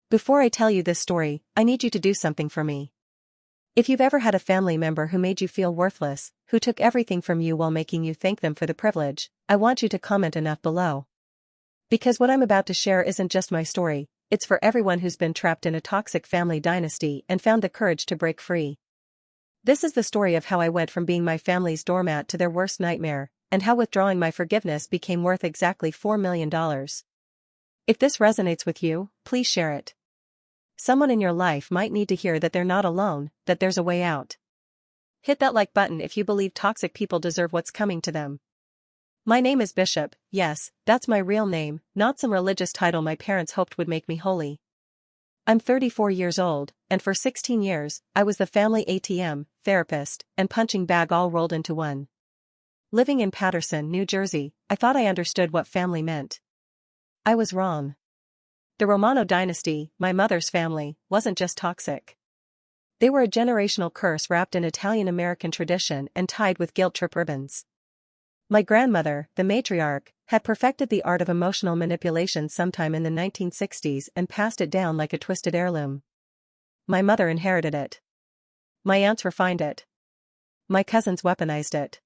Before I tell you this story, I need you to do something for me. If you've ever had a family member who made you feel worthless, who took everything from you while making you thank them for the privilege, I want you to comment enough below. Because what I'm about to share isn't just my story, it's for everyone who's been trapped in a toxic family dynasty and found the courage to break free. This is the story of how I went from being my family's doormat to their worst nightmare, and how withdrawing my forgiveness became worth exactly $4 million. If this resonates with you, please share it. Someone in your life might need to hear that they're not alone, that there's a way out. Hit that like button if you believe toxic people deserve what's coming to them. My name is Bishop, yes, that's my real name, not some religious title my parents hoped would make me holy. I'm 34 years old, and for 16 years, I was the family ATM, therapist, and punching bag all rolled into one. Living in Paterson, New Jersey, I thought I understood what family meant. I was wrong. The Romano dynasty, my mother's family, wasn't just toxic. They were a generational curse wrapped in Italian-American tradition and tied with guilt trip ribbons. My grandmother, the matriarch, had perfected the art of emotional manipulation sometime in the 1960s and passed it down like a twisted heirloom. My mother inherited it. My aunts refined it. My cousins weaponized it.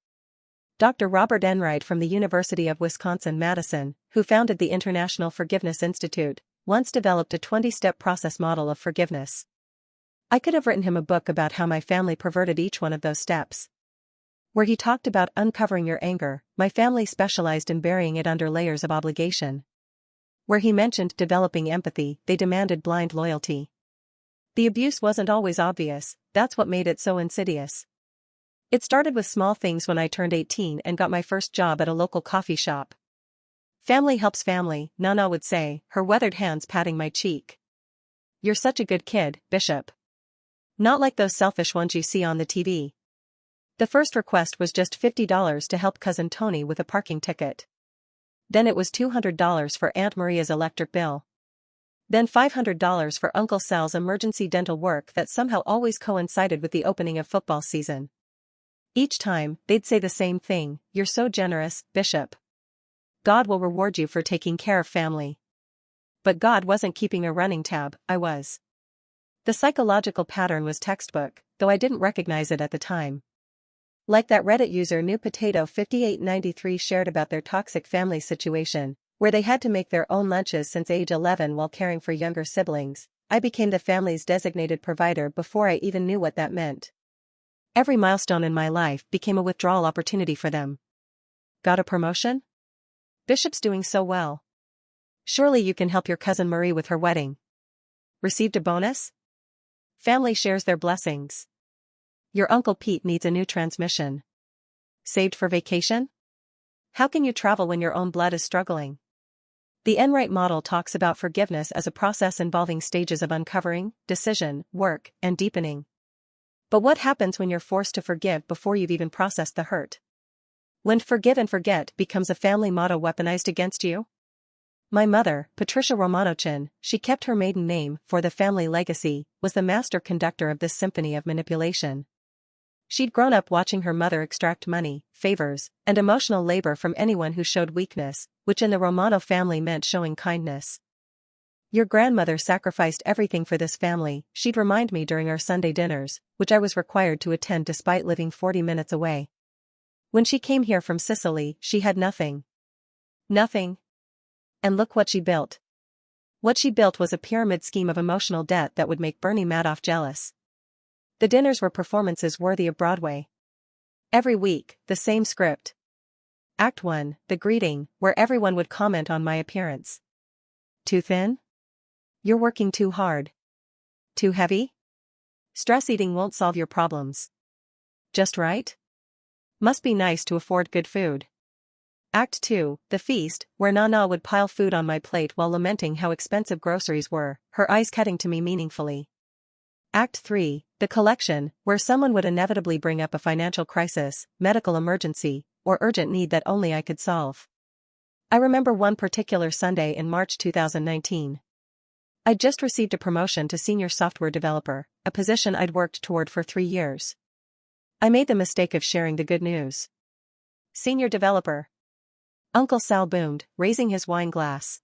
Dr. Robert Enright from the University of Wisconsin-Madison, who founded the International Forgiveness Institute, once developed a 20-step process model of forgiveness. I could have written him a book about how my family perverted each one of those steps. Where he talked about uncovering your anger, my family specialized in burying it under layers of obligation. Where he mentioned developing empathy, they demanded blind loyalty. The abuse wasn't always obvious, that's what made it so insidious. It started with small things when I turned 18 and got my first job at a local coffee shop. Family helps family, Nana would say, her weathered hands patting my cheek. You're such a good kid, Bishop. Not like those selfish ones you see on the TV. The first request was just $50 to help cousin Tony with a parking ticket. Then it was $200 for Aunt Maria's electric bill. Then $500 for Uncle Sal's emergency dental work that somehow always coincided with the opening of football season. Each time, they'd say the same thing, "You're so generous, Bishop. God will reward you for taking care of family." But God wasn't keeping a running tab, I was. The psychological pattern was textbook, though I didn't recognize it at the time. Like that Reddit user New Potato 5893 shared about their toxic family situation, where they had to make their own lunches since age 11 while caring for younger siblings, I became the family's designated provider before I even knew what that meant. Every milestone in my life became a withdrawal opportunity for them. Got a promotion? Bishop's doing so well. Surely you can help your cousin Marie with her wedding. Received a bonus? Family shares their blessings. Your Uncle Pete needs a new transmission. Saved for vacation? How can you travel when your own blood is struggling? The Enright model talks about forgiveness as a process involving stages of uncovering, decision, work, and deepening. But what happens when you're forced to forgive before you've even processed the hurt? When forgive and forget becomes a family motto weaponized against you? My mother, Patricia Romanochin, she kept her maiden name for the family legacy, was the master conductor of this symphony of manipulation. She'd grown up watching her mother extract money, favors, and emotional labor from anyone who showed weakness, which in the Romano family meant showing kindness. Your grandmother sacrificed everything for this family, she'd remind me during our Sunday dinners, which I was required to attend despite living 40 minutes away. When she came here from Sicily, she had nothing. Nothing. And look what she built. What she built was a pyramid scheme of emotional debt that would make Bernie Madoff jealous. The dinners were performances worthy of Broadway. Every week, the same script. Act 1, the greeting, where everyone would comment on my appearance. Too thin? You're working too hard. Too heavy? Stress eating won't solve your problems. Just right? Must be nice to afford good food. Act 2, the feast, where Nana would pile food on my plate while lamenting how expensive groceries were, her eyes cutting to me meaningfully. Act 3, the collection, where someone would inevitably bring up a financial crisis, medical emergency, or urgent need that only I could solve. I remember one particular Sunday in March 2019. I'd just received a promotion to senior software developer, a position I'd worked toward for 3 years. I made the mistake of sharing the good news. Senior developer. Uncle Sal boomed, raising his wine glass.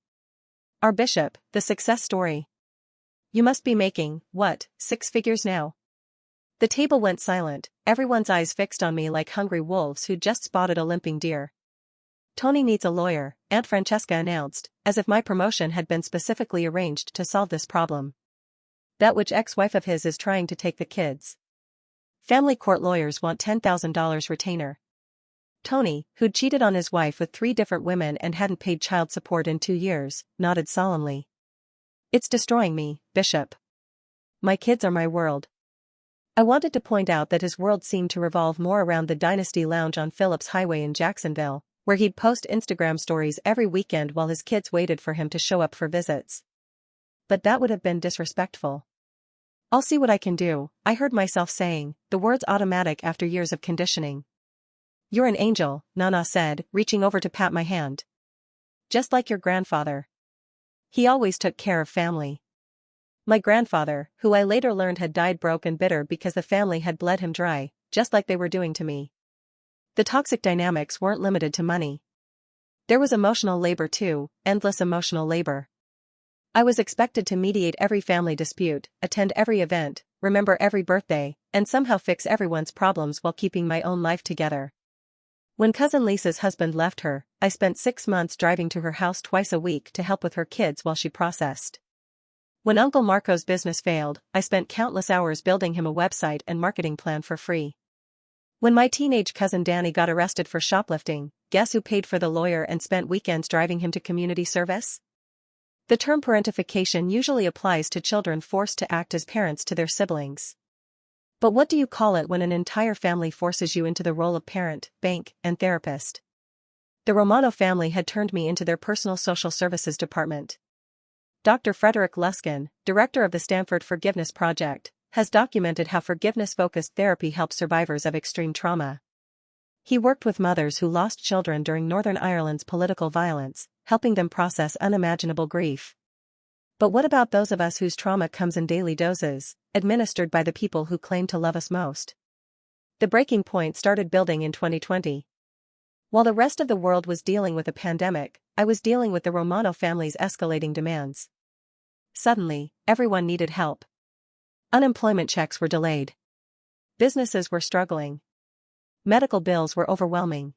Our Bishop, the success story. You must be making, what, 6 figures now? The table went silent, everyone's eyes fixed on me like hungry wolves who'd just spotted a limping deer. Tony needs a lawyer, Aunt Francesca announced, as if my promotion had been specifically arranged to solve this problem. That which ex-wife of his is trying to take the kids. Family court lawyers want $10,000 retainer. Tony, who'd cheated on his wife with 3 different women and hadn't paid child support in 2 years, nodded solemnly. It's destroying me, Bishop. My kids are my world. I wanted to point out that his world seemed to revolve more around the Dynasty Lounge on Phillips Highway in Jacksonville, where he'd post Instagram stories every weekend while his kids waited for him to show up for visits. But that would have been disrespectful. I'll see what I can do, I heard myself saying, the words automatic after years of conditioning. You're an angel, Nana said, reaching over to pat my hand. Just like your grandfather. He always took care of family. My grandfather, who I later learned had died broke and bitter because the family had bled him dry, just like they were doing to me. The toxic dynamics weren't limited to money. There was emotional labor too, endless emotional labor. I was expected to mediate every family dispute, attend every event, remember every birthday, and somehow fix everyone's problems while keeping my own life together. When cousin Lisa's husband left her, I spent 6 months driving to her house twice a week to help with her kids while she processed. When Uncle Marco's business failed, I spent countless hours building him a website and marketing plan for free. When my teenage cousin Danny got arrested for shoplifting, guess who paid for the lawyer and spent weekends driving him to community service? The term parentification usually applies to children forced to act as parents to their siblings. But what do you call it when an entire family forces you into the role of parent, bank, and therapist? The Romano family had turned me into their personal social services department. Dr. Frederick Luskin, director of the Stanford Forgiveness Project, has documented how forgiveness-focused therapy helps survivors of extreme trauma. He worked with mothers who lost children during Northern Ireland's political violence, helping them process unimaginable grief. But what about those of us whose trauma comes in daily doses, administered by the people who claim to love us most? The breaking point started building in 2020. While the rest of the world was dealing with a pandemic, I was dealing with the Romano family's escalating demands. Suddenly, everyone needed help. Unemployment checks were delayed. Businesses were struggling. Medical bills were overwhelming.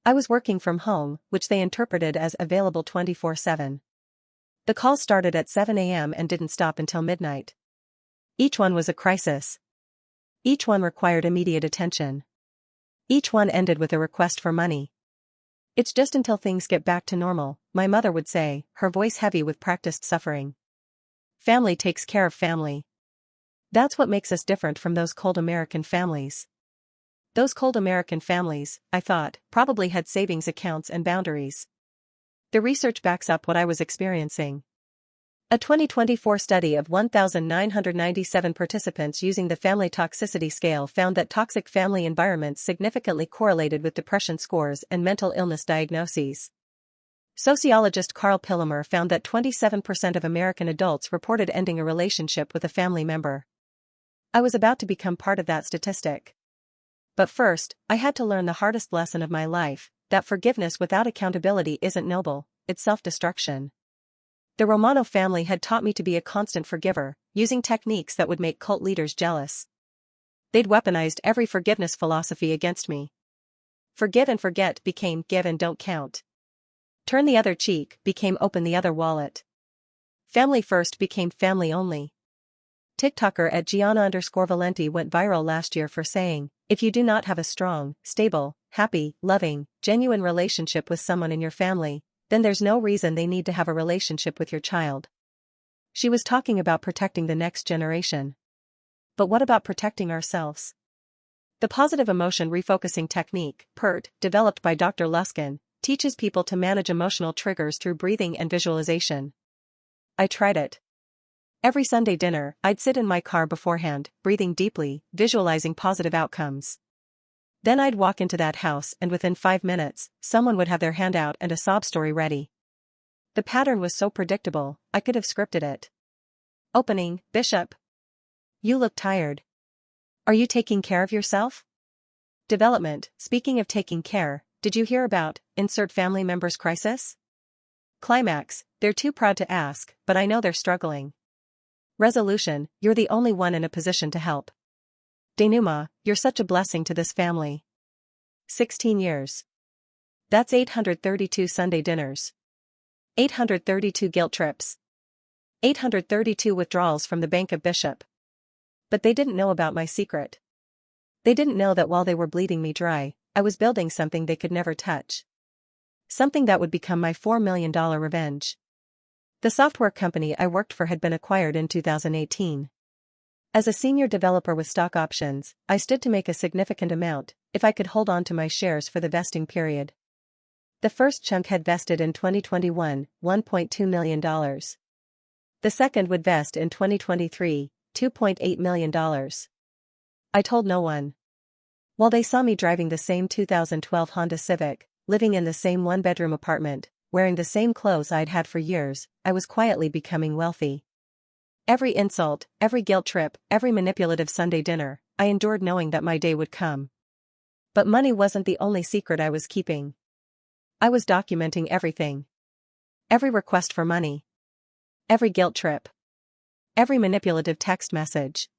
I was working from home, which they interpreted as available 24/7. The calls started at 7 a.m. and didn't stop until midnight. Each one was a crisis. Each one required immediate attention. Each one ended with a request for money. It's just until things get back to normal, my mother would say, her voice heavy with practiced suffering. Family takes care of family. That's what makes us different from those cold American families. Those cold American families, I thought, probably had savings accounts and boundaries. The research backs up what I was experiencing. A 2024 study of 1,997 participants using the family toxicity scale found that toxic family environments significantly correlated with depression scores and mental illness diagnoses. Sociologist Carl Pillamer found that 27% of American adults reported ending a relationship with a family member. I was about to become part of that statistic. But first, I had to learn the hardest lesson of my life, that forgiveness without accountability isn't noble, it's self-destruction. The Romano family had taught me to be a constant forgiver, using techniques that would make cult leaders jealous. They'd weaponized every forgiveness philosophy against me. Forgive and forget became give and don't count. Turn the other cheek became open the other wallet. Family first became family only. TikToker at Gianna_Valenti went viral last year for saying, if you do not have a strong, stable, happy, loving, genuine relationship with someone in your family, then there's no reason they need to have a relationship with your child. She was talking about protecting the next generation. But what about protecting ourselves? The positive emotion refocusing technique, PERT, developed by Dr. Luskin, teaches people to manage emotional triggers through breathing and visualization. I tried it. Every Sunday dinner, I'd sit in my car beforehand, breathing deeply, visualizing positive outcomes. Then I'd walk into that house and within 5 minutes, someone would have their hand out and a sob story ready. The pattern was so predictable, I could have scripted it. Opening, Bishop. You look tired. Are you taking care of yourself? Development, speaking of taking care, did you hear about, insert family member's crisis? Climax, they're too proud to ask, but I know they're struggling. Resolution, you're the only one in a position to help. Denouement, you're such a blessing to this family. 16 years. That's 832 Sunday dinners. 832 guilt trips. 832 withdrawals from the Bank of Bishop. But they didn't know about my secret. They didn't know that while they were bleeding me dry, I was building something they could never touch. Something that would become my $4 million revenge. The software company I worked for had been acquired in 2018. As a senior developer with stock options, I stood to make a significant amount if I could hold on to my shares for the vesting period. The first chunk had vested in 2021, $1.2 million. The second would vest in 2023, $2.8 million. I told no one. While they saw me driving the same 2012 Honda Civic, living in the same one-bedroom apartment, wearing the same clothes I'd had for years, I was quietly becoming wealthy. Every insult, every guilt trip, every manipulative Sunday dinner, I endured knowing that my day would come. But money wasn't the only secret I was keeping. I was documenting everything. Every request for money. Every guilt trip. Every manipulative text message.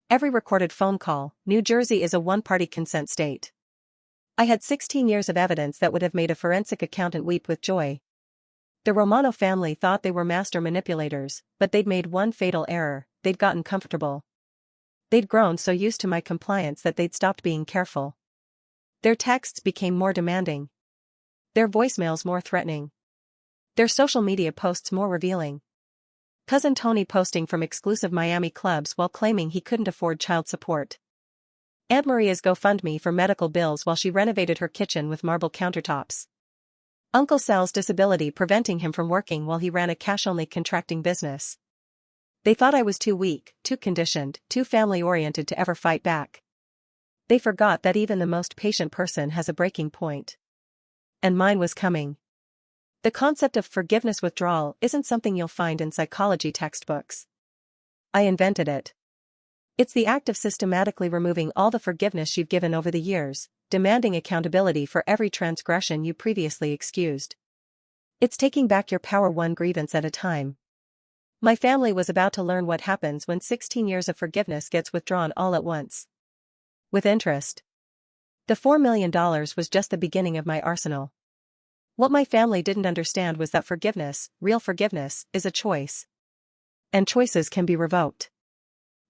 Every recorded phone call. New Jersey is a one-party consent state. I had 16 years of evidence that would have made a forensic accountant weep with joy. The Romano family thought they were master manipulators, but they'd made one fatal error: they'd gotten comfortable. They'd grown so used to my compliance that they'd stopped being careful. Their texts became more demanding. Their voicemails more threatening. Their social media posts more revealing. Cousin Tony posting from exclusive Miami clubs while claiming he couldn't afford child support. Aunt Maria's GoFundMe for medical bills while she renovated her kitchen with marble countertops. Uncle Sal's disability preventing him from working while he ran a cash-only contracting business. They thought I was too weak, too conditioned, too family-oriented to ever fight back. They forgot that even the most patient person has a breaking point. And mine was coming. The concept of forgiveness withdrawal isn't something you'll find in psychology textbooks. I invented it. It's the act of systematically removing all the forgiveness you've given over the years, demanding accountability for every transgression you previously excused. It's taking back your power one grievance at a time. My family was about to learn what happens when 16 years of forgiveness gets withdrawn all at once. With interest. The $4 million was just the beginning of my arsenal. What my family didn't understand was that forgiveness, real forgiveness, is a choice. And choices can be revoked.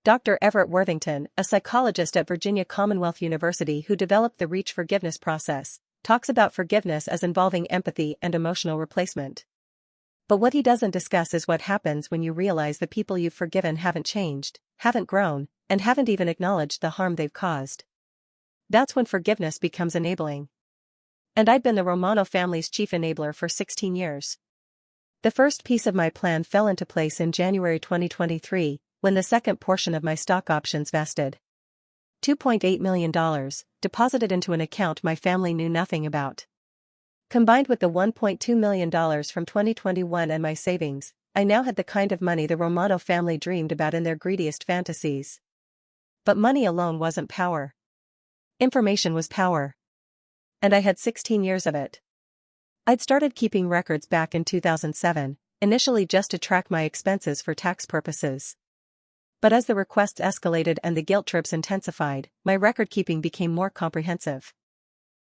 Dr. Everett Worthington, a psychologist at Virginia Commonwealth University who developed the REACH forgiveness process, talks about forgiveness as involving empathy and emotional replacement. But what he doesn't discuss is what happens when you realize the people you've forgiven haven't changed, haven't grown, and haven't even acknowledged the harm they've caused. That's when forgiveness becomes enabling. And I'd been the Romano family's chief enabler for 16 years. The first piece of my plan fell into place in January 2023, when the second portion of my stock options vested. $2.8 million, deposited into an account my family knew nothing about. Combined with the $1.2 million from 2021 and my savings, I now had the kind of money the Romano family dreamed about in their greediest fantasies. But money alone wasn't power. Information was power. And I had 16 years of it. I'd started keeping records back in 2007, initially just to track my expenses for tax purposes. But as the requests escalated and the guilt trips intensified, my record-keeping became more comprehensive.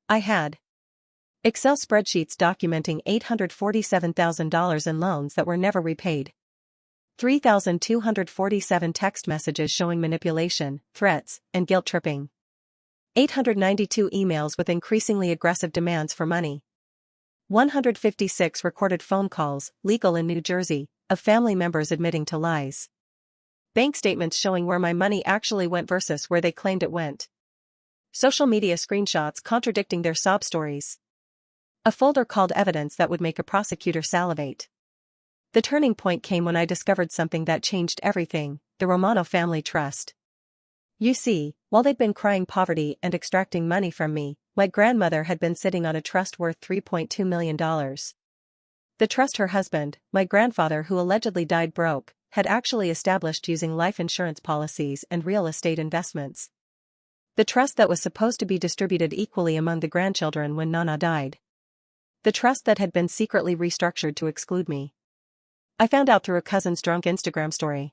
I had Excel spreadsheets documenting $847,000 in loans that were never repaid. 3,247 text messages showing manipulation, threats, and guilt tripping. 892 emails with increasingly aggressive demands for money. 156 recorded phone calls, legal in New Jersey, of family members admitting to lies. Bank statements showing where my money actually went versus where they claimed it went. Social media screenshots contradicting their sob stories. A folder called evidence that would make a prosecutor salivate. The turning point came when I discovered something that changed everything: the Romano family trust. You see, while they'd been crying poverty and extracting money from me, my grandmother had been sitting on a trust worth $3.2 million. The trust her husband, my grandfather who allegedly died broke, had actually established using life insurance policies and real estate investments. The trust that was supposed to be distributed equally among the grandchildren when Nana died. The trust that had been secretly restructured to exclude me. I found out through a cousin's drunk Instagram story.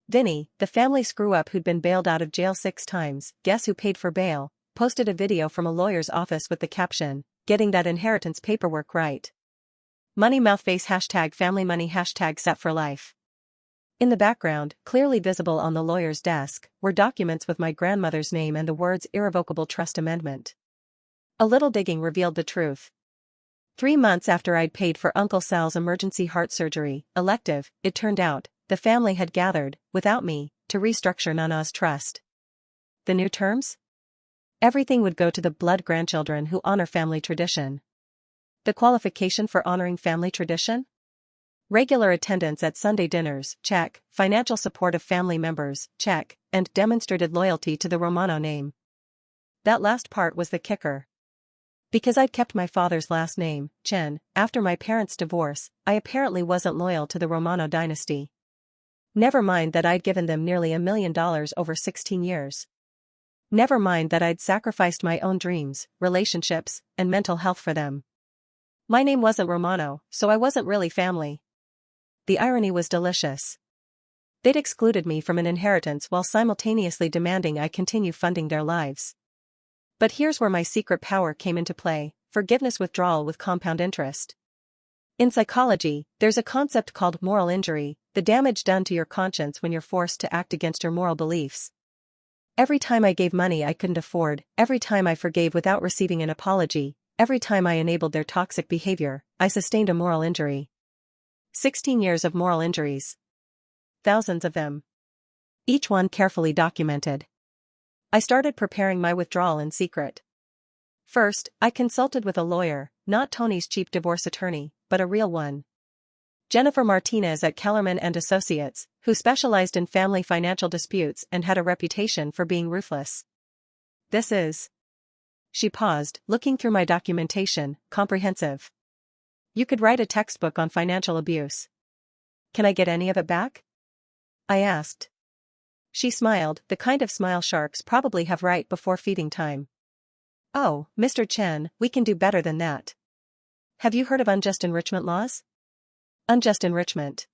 Vinny, the family screw-up who'd been bailed out of jail 6 times, guess who paid for bail, posted a video from a lawyer's office with the caption, "Getting that inheritance paperwork right. Money mouth face #family money #set for life." In the background, clearly visible on the lawyer's desk, were documents with my grandmother's name and the words "Irrevocable Trust Amendment." A little digging revealed the truth. 3 months after I'd paid for Uncle Sal's emergency heart surgery, elective, it turned out, the family had gathered, without me, to restructure Nana's trust. The new terms? Everything would go to the blood grandchildren who honor family tradition. The qualification for honoring family tradition? Regular attendance at Sunday dinners, check, financial support of family members, check, and demonstrated loyalty to the Romano name. That last part was the kicker. Because I'd kept my father's last name, Chen, after my parents' divorce, I apparently wasn't loyal to the Romano dynasty. Never mind that I'd given them nearly $1 million over 16 years. Never mind that I'd sacrificed my own dreams, relationships, and mental health for them. My name wasn't Romano, so I wasn't really family. The irony was delicious. They'd excluded me from an inheritance while simultaneously demanding I continue funding their lives. But here's where my secret power came into play: forgiveness withdrawal with compound interest. In psychology, there's a concept called moral injury, the damage done to your conscience when you're forced to act against your moral beliefs. Every time I gave money I couldn't afford, every time I forgave without receiving an apology, every time I enabled their toxic behavior, I sustained a moral injury. 16 years of moral injuries. Thousands of them. Each one carefully documented. I started preparing my withdrawal in secret. First, I consulted with a lawyer, not Tony's cheap divorce attorney, but a real one. Jennifer Martinez at Kellerman and Associates, who specialized in family financial disputes and had a reputation for being ruthless. This is. She paused, looking through my documentation, comprehensive. You could write a textbook on financial abuse. Can I get any of it back? I asked. She smiled, the kind of smile sharks probably have right before feeding time. Oh, Mr. Chen, we can do better than that. Have you heard of unjust enrichment laws? Unjust enrichment.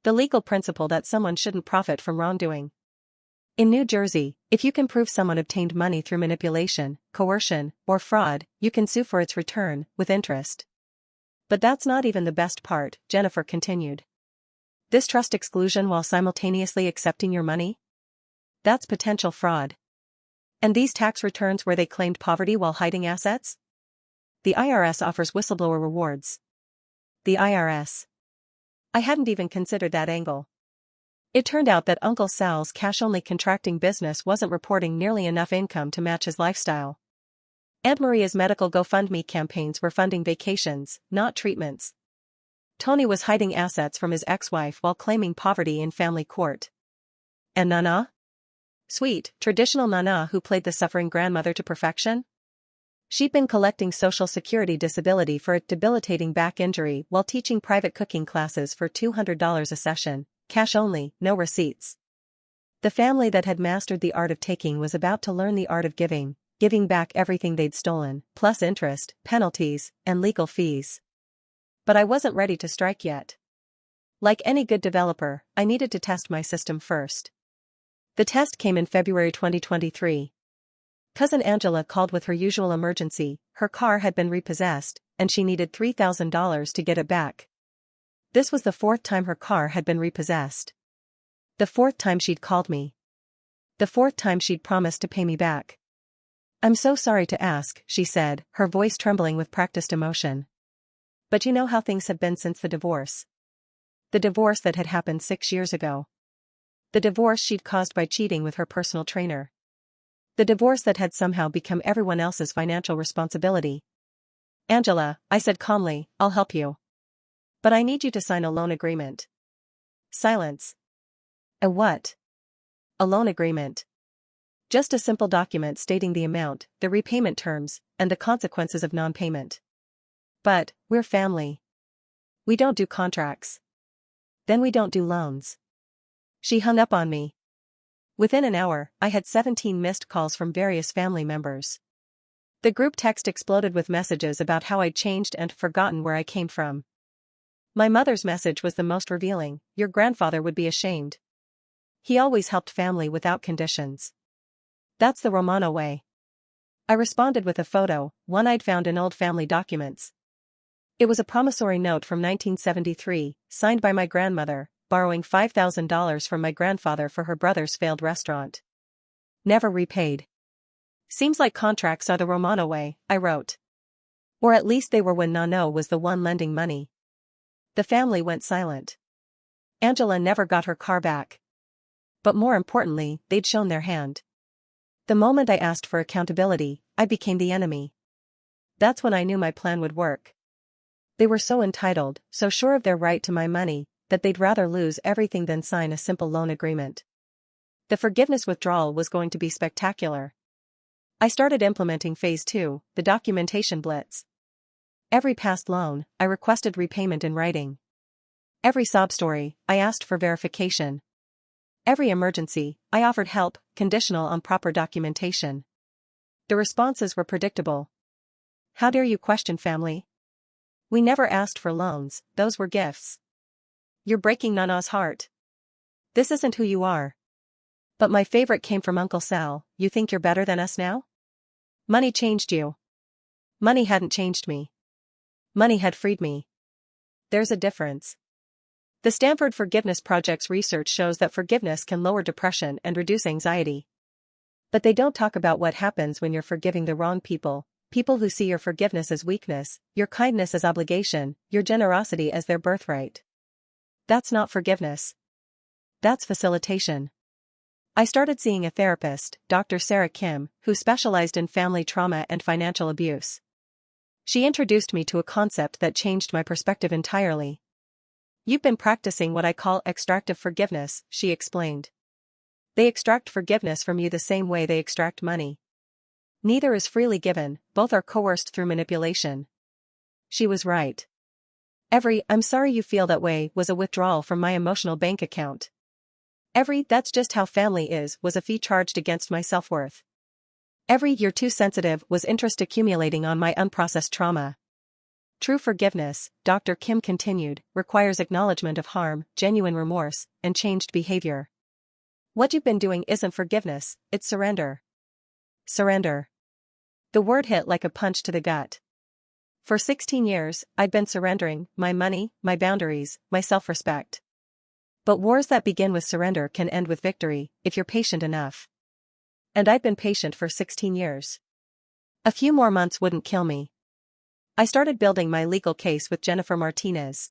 The legal principle that someone shouldn't profit from wrongdoing. In New Jersey, if you can prove someone obtained money through manipulation, coercion, or fraud, you can sue for its return, with interest. But that's not even the best part, Jennifer continued. This trust exclusion while simultaneously accepting your money? That's potential fraud. And these tax returns where they claimed poverty while hiding assets? The IRS offers whistleblower rewards. The IRS. I hadn't even considered that angle. It turned out that Uncle Sal's cash-only contracting business wasn't reporting nearly enough income to match his lifestyle. Aunt Maria's medical GoFundMe campaigns were funding vacations, not treatments. Tony was hiding assets from his ex-wife while claiming poverty in family court. And Nana? Sweet, traditional Nana who played the suffering grandmother to perfection? She'd been collecting Social Security disability for a debilitating back injury while teaching private cooking classes for $200 a session, cash only, no receipts. The family that had mastered the art of taking was about to learn the art of giving back everything they'd stolen, plus interest, penalties, and legal fees. But I wasn't ready to strike yet. Like any good developer, I needed to test my system first. The test came in February 2023. Cousin Angela called with her usual emergency. Her car had been repossessed, and she needed $3,000 to get it back. This was the 4th time her car had been repossessed. The 4th time she'd called me. The 4th time she'd promised to pay me back. I'm so sorry to ask, she said, her voice trembling with practiced emotion. But you know how things have been since the divorce. The divorce that had happened 6 years ago. The divorce she'd caused by cheating with her personal trainer. The divorce that had somehow become everyone else's financial responsibility. Angela, I said calmly, I'll help you. But I need you to sign a loan agreement. Silence. A what? A loan agreement. Just a simple document stating the amount, the repayment terms, and the consequences of non-payment. But, we're family. We don't do contracts. Then we don't do loans. She hung up on me. Within an hour, I had 17 missed calls from various family members. The group text exploded with messages about how I'd changed and forgotten where I came from. My mother's message was the most revealing: your grandfather would be ashamed. He always helped family without conditions. That's the Romano way. I responded with a photo, one I'd found in old family documents. It was a promissory note from 1973, signed by my grandmother, borrowing $5,000 from my grandfather for her brother's failed restaurant. Never repaid. Seems like contracts are the Romano way, I wrote. Or at least they were when Nano was the one lending money. The family went silent. Angela never got her car back. But more importantly, they'd shown their hand. The moment I asked for accountability, I became the enemy. That's when I knew my plan would work. They were so entitled, so sure of their right to my money, that they'd rather lose everything than sign a simple loan agreement. The forgiveness withdrawal was going to be spectacular. I started implementing phase 2, the documentation blitz. Every past loan, I requested repayment in writing. Every sob story, I asked for verification. Every emergency, I offered help, conditional on proper documentation. The responses were predictable. How dare you question family? We never asked for loans, those were gifts. You're breaking Nana's heart. This isn't who you are. But my favorite came from Uncle Sal. You think you're better than us now? Money changed you. Money hadn't changed me. Money had freed me. There's a difference. The Stanford Forgiveness Project's research shows that forgiveness can lower depression and reduce anxiety. But they don't talk about what happens when you're forgiving the wrong people, people who see your forgiveness as weakness, your kindness as obligation, your generosity as their birthright. That's not forgiveness. That's facilitation. I started seeing a therapist, Dr. Sarah Kim, who specialized in family trauma and financial abuse. She introduced me to a concept that changed my perspective entirely. You've been practicing what I call extractive forgiveness, she explained. They extract forgiveness from you the same way they extract money. Neither is freely given, both are coerced through manipulation. She was right. Every "I'm sorry you feel that way" was a withdrawal from my emotional bank account. Every "that's just how family is" was a fee charged against my self-worth. Every "you're too sensitive" was interest accumulating on my unprocessed trauma. True forgiveness, Dr. Kim continued, requires acknowledgement of harm, genuine remorse, and changed behavior. What you've been doing isn't forgiveness, it's surrender. Surrender. The word hit like a punch to the gut. For 16 years, I'd been surrendering my money, my boundaries, my self-respect. But wars that begin with surrender can end with victory, if you're patient enough. And I'd been patient for 16 years. A few more months wouldn't kill me. I started building my legal case with Jennifer Martinez.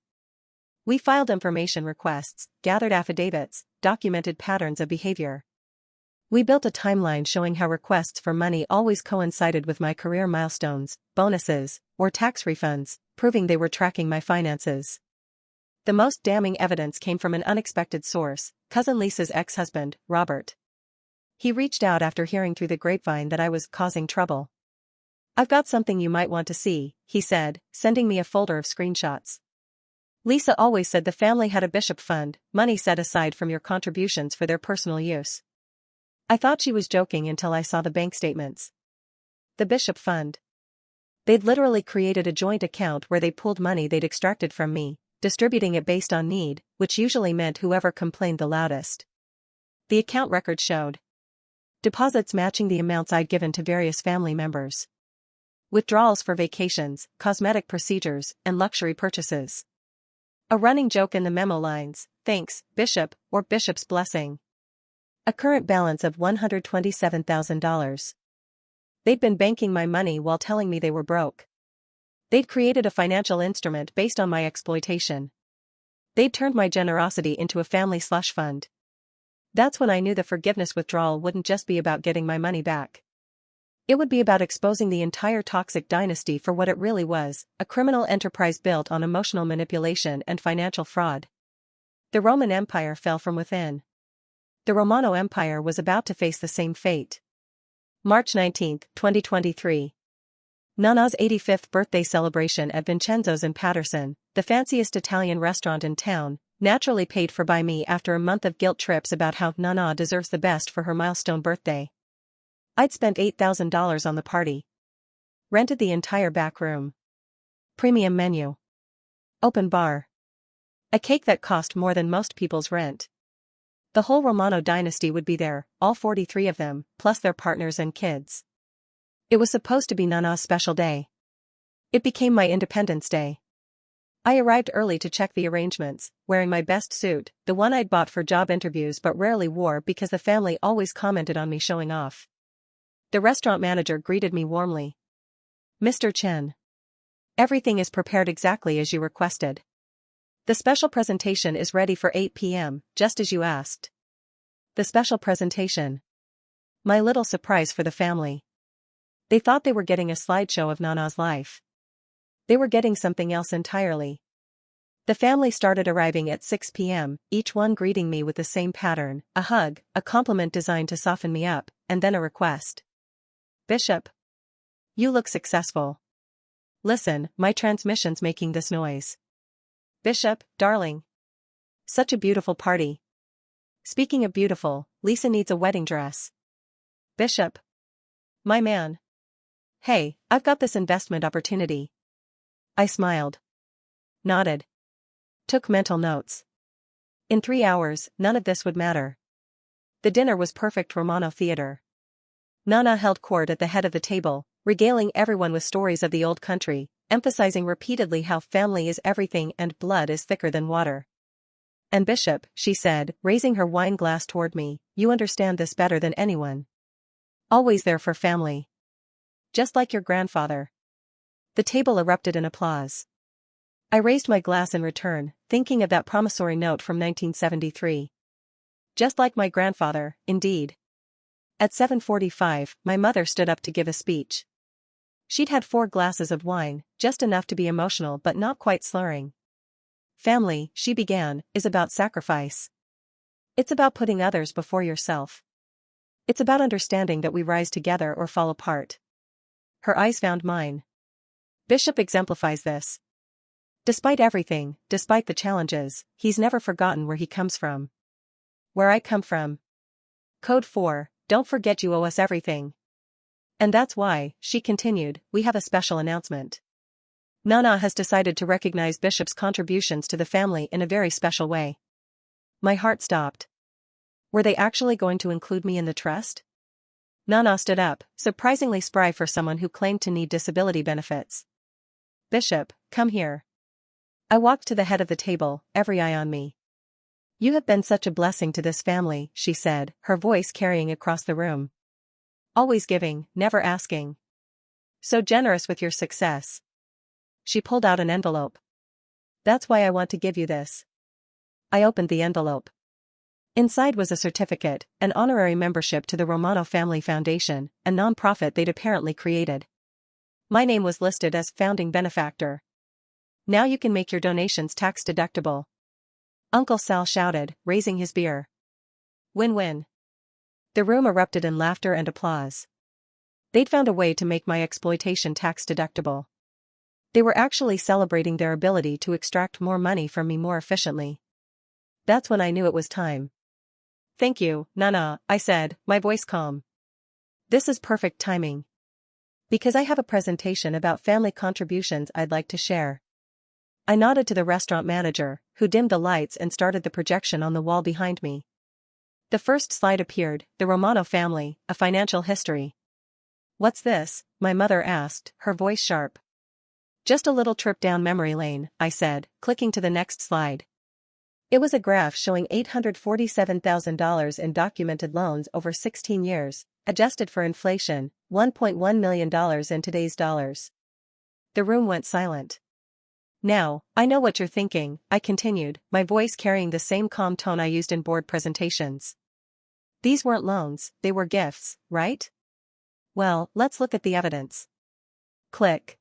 We filed information requests, gathered affidavits, documented patterns of behavior. We built a timeline showing how requests for money always coincided with my career milestones, bonuses, or tax refunds, proving they were tracking my finances. The most damning evidence came from an unexpected source, Cousin Lisa's ex-husband, Robert. He reached out after hearing through the grapevine that I was causing trouble. "I've got something you might want to see," he said, sending me a folder of screenshots. "Lisa always said the family had a bishop fund, money set aside from your contributions for their personal use." I thought she was joking until I saw the bank statements. The bishop fund. They'd literally created a joint account where they pooled money they'd extracted from me, distributing it based on need, which usually meant whoever complained the loudest. The account record showed deposits matching the amounts I'd given to various family members. Withdrawals for vacations, cosmetic procedures, and luxury purchases. A running joke in the memo lines, "Thanks, Bishop," or "Bishop's blessing." A current balance of $127,000. They'd been banking my money while telling me they were broke. They'd created a financial instrument based on my exploitation. They'd turned my generosity into a family slush fund. That's when I knew the forgiveness withdrawal wouldn't just be about getting my money back. It would be about exposing the entire toxic dynasty for what it really was, a criminal enterprise built on emotional manipulation and financial fraud. The Roman Empire fell from within. The Romano Empire was about to face the same fate. March 19, 2023. Nana's 85th birthday celebration at Vincenzo's in Paterson, the fanciest Italian restaurant in town, naturally paid for by me after a month of guilt trips about how Nana deserves the best for her milestone birthday. I'd spent $8,000 on the party. Rented the entire back room. Premium menu. Open bar. A cake that cost more than most people's rent. The whole Romano dynasty would be there, all 43 of them, plus their partners and kids. It was supposed to be Nana's special day. It became my Independence Day. I arrived early to check the arrangements, wearing my best suit, the one I'd bought for job interviews but rarely wore because the family always commented on me showing off. The restaurant manager greeted me warmly. "Mr. Chen. Everything is prepared exactly as you requested. The special presentation is ready for 8 p.m., just as you asked." The special presentation. My little surprise for the family. They thought they were getting a slideshow of Nana's life. They were getting something else entirely. The family started arriving at 6 p.m., each one greeting me with the same pattern, a hug, a compliment designed to soften me up, and then a request. "Bishop. You look successful. Listen, my transmission's making this noise. Bishop, darling. Such a beautiful party. Speaking of beautiful, Lisa needs a wedding dress. Bishop. My man. Hey, I've got this investment opportunity." I smiled. Nodded. Took mental notes. In 3 hours, none of this would matter. The dinner was perfect Romano theater. Nana held court at the head of the table, regaling everyone with stories of the old country, emphasizing repeatedly how family is everything and blood is thicker than water. "And Bishop," she said, raising her wine glass toward me, "you understand this better than anyone. Always there for family. Just like your grandfather." The table erupted in applause. I raised my glass in return, thinking of that promissory note from 1973. Just like my grandfather, indeed. At 7:45, my mother stood up to give a speech. She'd had 4 glasses of wine, just enough to be emotional but not quite slurring. "Family," she began, "is about sacrifice. It's about putting others before yourself. It's about understanding that we rise together or fall apart." Her eyes found mine. Bishop exemplifies this. Despite everything, despite the challenges, he's never forgotten where he comes from. Where I come from. Code 4, don't forget you owe us everything. "And that's why," she continued, "we have a special announcement. Nana has decided to recognize Bishop's contributions to the family in a very special way." My heart stopped. Were they actually going to include me in the trust? Nana stood up, surprisingly spry for someone who claimed to need disability benefits. "Bishop, come here." I walked to the head of the table, every eye on me. "You have been such a blessing to this family," she said, her voice carrying across the room. "Always giving, never asking. So generous with your success." She pulled out an envelope. "That's why I want to give you this." I opened the envelope. Inside was a certificate, an honorary membership to the Romano Family Foundation, a non-profit they'd apparently created. My name was listed as founding benefactor. "Now you can make your donations tax-deductible." Uncle Sal shouted, raising his beer. "Win-win." The room erupted in laughter and applause. They'd found a way to make my exploitation tax-deductible. They were actually celebrating their ability to extract more money from me more efficiently. That's when I knew it was time. "Thank you, Nana," I said, my voice calm. "This is perfect timing. Because I have a presentation about family contributions I'd like to share." I nodded to the restaurant manager, who dimmed the lights and started the projection on the wall behind me. The first slide appeared, the Romano family, a financial history. "What's this?" my mother asked, her voice sharp. "Just a little trip down memory lane," I said, clicking to the next slide. It was a graph showing $847,000 in documented loans over 16 years, adjusted for inflation, $1.1 million in today's dollars. The room went silent. "Now, I know what you're thinking," I continued, my voice carrying the same calm tone I used in board presentations. "These weren't loans, they were gifts, right? Well, let's look at the evidence." Click.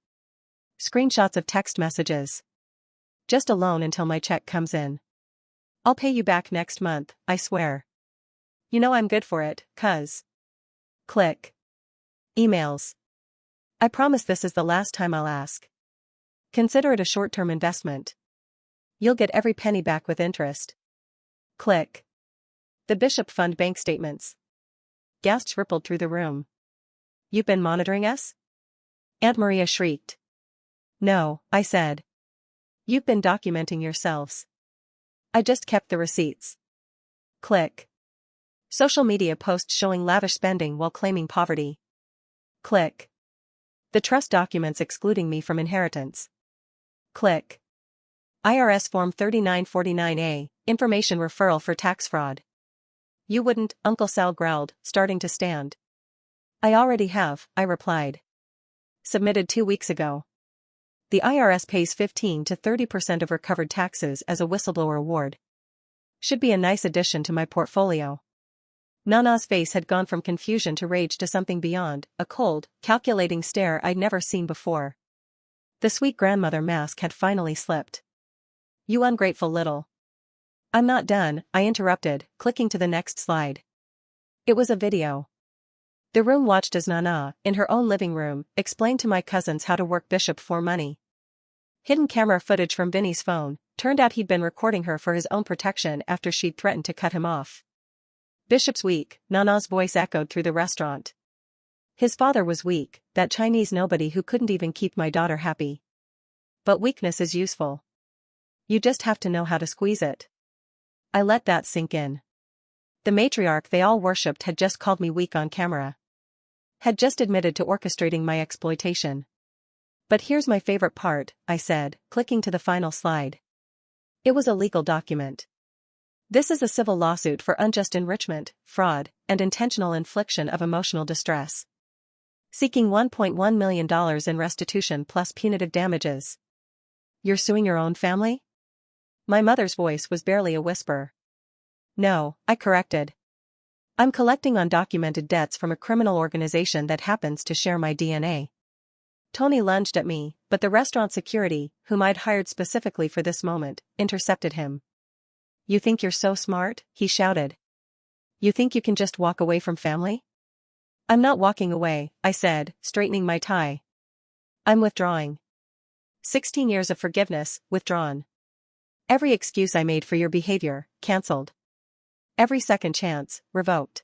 Screenshots of text messages. "Just a loan until my check comes in. I'll pay you back next month, I swear. You know I'm good for it, cuz." Click. Emails. "I promise this is the last time I'll ask. Consider it a short-term investment. You'll get every penny back with interest." Click. The Bishop Fund bank statements. Gasps rippled through the room. "You've been monitoring us?" Aunt Maria shrieked. "No," I said. "You've been documenting yourselves. I just kept the receipts." Click. Social media posts showing lavish spending while claiming poverty. Click. The trust documents excluding me from inheritance. Click. IRS Form 3949A, information referral for tax fraud. You wouldn't, Uncle Sal growled, starting to stand. I already have, I replied. Submitted 2 weeks ago. The IRS pays 15 to 30% of recovered taxes as a whistleblower award. Should be a nice addition to my portfolio. Nana's face had gone from confusion to rage to something beyond, a cold, calculating stare I'd never seen before. The sweet grandmother mask had finally slipped. You ungrateful little. I'm not done, I interrupted, clicking to the next slide. It was a video. The room watched as Nana, in her own living room, explained to my cousins how to work Bishop for money. Hidden camera footage from Vinny's phone, turned out he'd been recording her for his own protection after she'd threatened to cut him off. Bishop's weak, Nana's voice echoed through the restaurant. His father was weak, that Chinese nobody who couldn't even keep my daughter happy. But weakness is useful. You just have to know how to squeeze it. I let that sink in. The matriarch they all worshipped had just called me weak on camera. Had just admitted to orchestrating my exploitation. But here's my favorite part, I said, clicking to the final slide. It was a legal document. This is a civil lawsuit for unjust enrichment, fraud, and intentional infliction of emotional distress. Seeking $1.1 million in restitution plus punitive damages. You're suing your own family? My mother's voice was barely a whisper. No, I corrected. I'm collecting undocumented debts from a criminal organization that happens to share my DNA. Tony lunged at me, but the restaurant security, whom I'd hired specifically for this moment, intercepted him. You think you're so smart? He shouted. You think you can just walk away from family? I'm not walking away, I said, straightening my tie. I'm withdrawing. 16 years of forgiveness, withdrawn. Every excuse I made for your behavior, cancelled. Every second chance, revoked.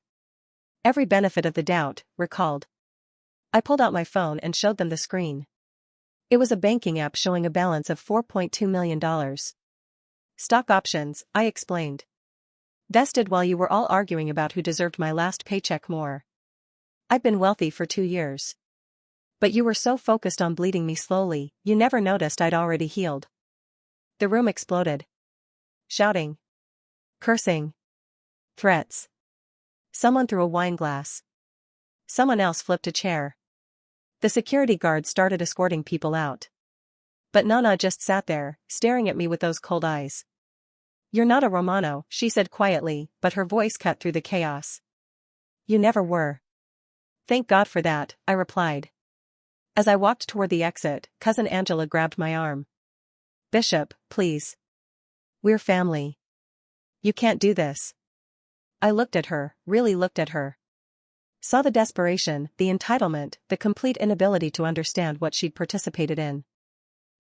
Every benefit of the doubt, recalled. I pulled out my phone and showed them the screen. It was a banking app showing a balance of $4.2 million. Stock options, I explained. Vested while you were all arguing about who deserved my last paycheck more. I've been wealthy for 2 years. But you were so focused on bleeding me slowly, you never noticed I'd already healed. The room exploded. Shouting. Cursing. Threats. Someone threw a wine glass. Someone else flipped a chair. The security guards started escorting people out. But Nana just sat there, staring at me with those cold eyes. You're not a Romano, she said quietly, but her voice cut through the chaos. You never were. Thank God for that, I replied. As I walked toward the exit, Cousin Angela grabbed my arm. Bishop, please. We're family. You can't do this. I looked at her, really looked at her. Saw the desperation, the entitlement, the complete inability to understand what she'd participated in.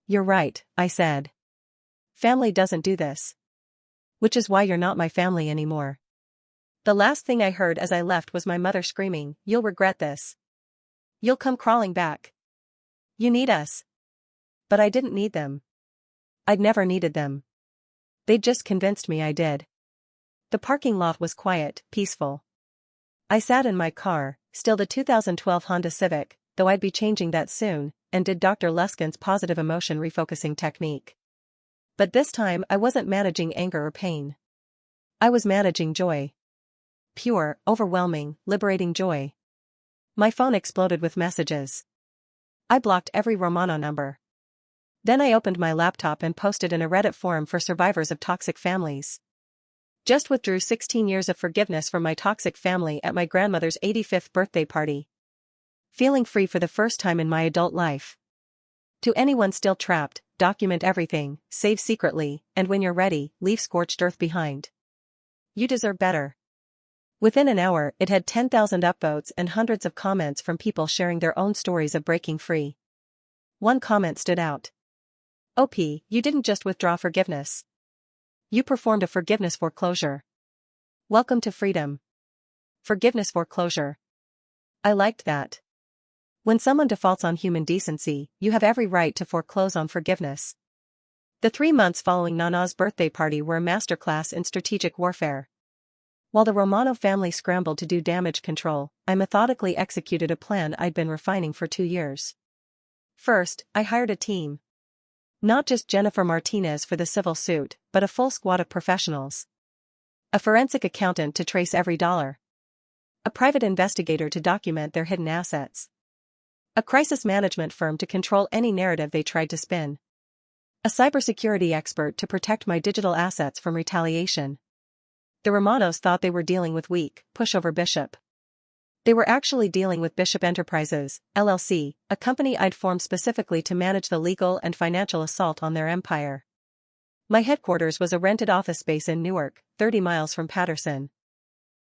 You're right, I said. Family doesn't do this. Which is why you're not my family anymore. The last thing I heard as I left was my mother screaming, You'll regret this. You'll come crawling back. You need us. But I didn't need them. I'd never needed them. They'd just convinced me I did. The parking lot was quiet, peaceful. I sat in my car, still the 2012 Honda Civic, though I'd be changing that soon, and did Dr. Luskin's positive emotion refocusing technique. But this time I wasn't managing anger or pain. I was managing joy. Pure, overwhelming, liberating joy. My phone exploded with messages. I blocked every Romano number. Then I opened my laptop and posted in a Reddit forum for survivors of toxic families. Just withdrew 16 years of forgiveness from my toxic family at my grandmother's 85th birthday party. Feeling free for the first time in my adult life. To anyone still trapped, document everything, save secretly, and when you're ready, leave scorched earth behind. You deserve better. Within an hour, it had 10,000 upvotes and hundreds of comments from people sharing their own stories of breaking free. One comment stood out. OP, you didn't just withdraw forgiveness. You performed a forgiveness foreclosure. Welcome to freedom. Forgiveness foreclosure. I liked that. When someone defaults on human decency, you have every right to foreclose on forgiveness. The 3 months following Nana's birthday party were a masterclass in strategic warfare. While the Romano family scrambled to do damage control, I methodically executed a plan I'd been refining for 2 years. First, I hired a team. Not just Jennifer Martinez for the civil suit, but a full squad of professionals. A forensic accountant to trace every dollar. A private investigator to document their hidden assets. A crisis management firm to control any narrative they tried to spin. A cybersecurity expert to protect my digital assets from retaliation. The Romanos thought they were dealing with weak, pushover Bishop. They were actually dealing with Bishop Enterprises, LLC, a company I'd formed specifically to manage the legal and financial assault on their empire. My headquarters was a rented office space in Newark, 30 miles from Patterson.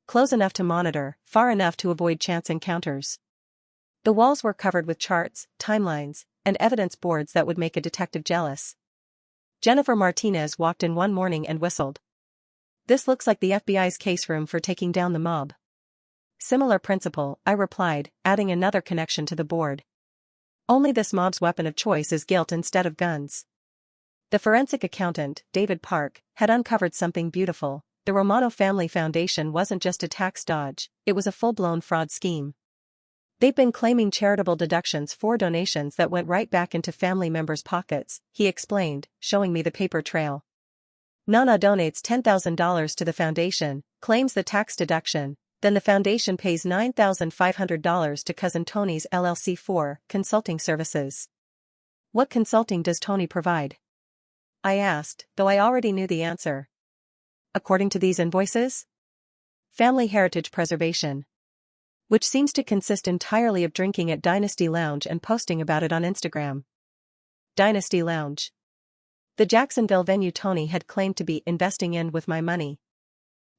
Close enough to monitor, far enough to avoid chance encounters. The walls were covered with charts, timelines, and evidence boards that would make a detective jealous. Jennifer Martinez walked in one morning and whistled. "This looks like the FBI's case room for taking down the mob." "Similar principle," I replied, adding another connection to the board. "Only this mob's weapon of choice is guilt instead of guns." The forensic accountant, David Park, had uncovered something beautiful. The Romano Family Foundation wasn't just a tax dodge, it was a full-blown fraud scheme. They'd been claiming charitable deductions for donations that went right back into family members' pockets, he explained, showing me the paper trail. Nana donates $10,000 to the foundation, claims the tax deduction, then the foundation pays $9,500 to cousin Tony's LLC for consulting services. "What consulting does Tony provide?" I asked, though I already knew the answer. According to these invoices? Family heritage preservation. Which seems to consist entirely of drinking at Dynasty Lounge and posting about it on Instagram. Dynasty Lounge. The Jacksonville venue Tony had claimed to be investing in with my money.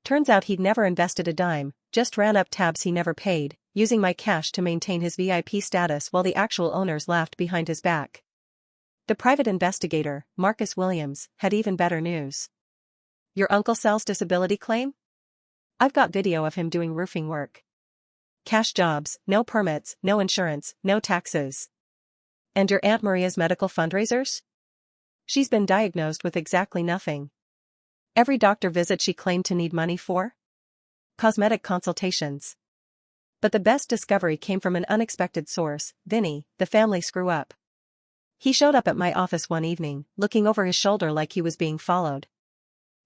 Turns out he'd never invested a dime, just ran up tabs he never paid, using my cash to maintain his VIP status while the actual owners laughed behind his back. The private investigator, Marcus Williams, had even better news. "Your uncle sells disability claim? I've got video of him doing roofing work. Cash jobs, no permits, no insurance, no taxes. And your Aunt Maria's medical fundraisers? She's been diagnosed with exactly nothing. Every doctor visit she claimed to need money for? Cosmetic consultations. But the best discovery came from an unexpected source, Vinny, the family screw-up. He showed up at my office one evening, looking over his shoulder like he was being followed.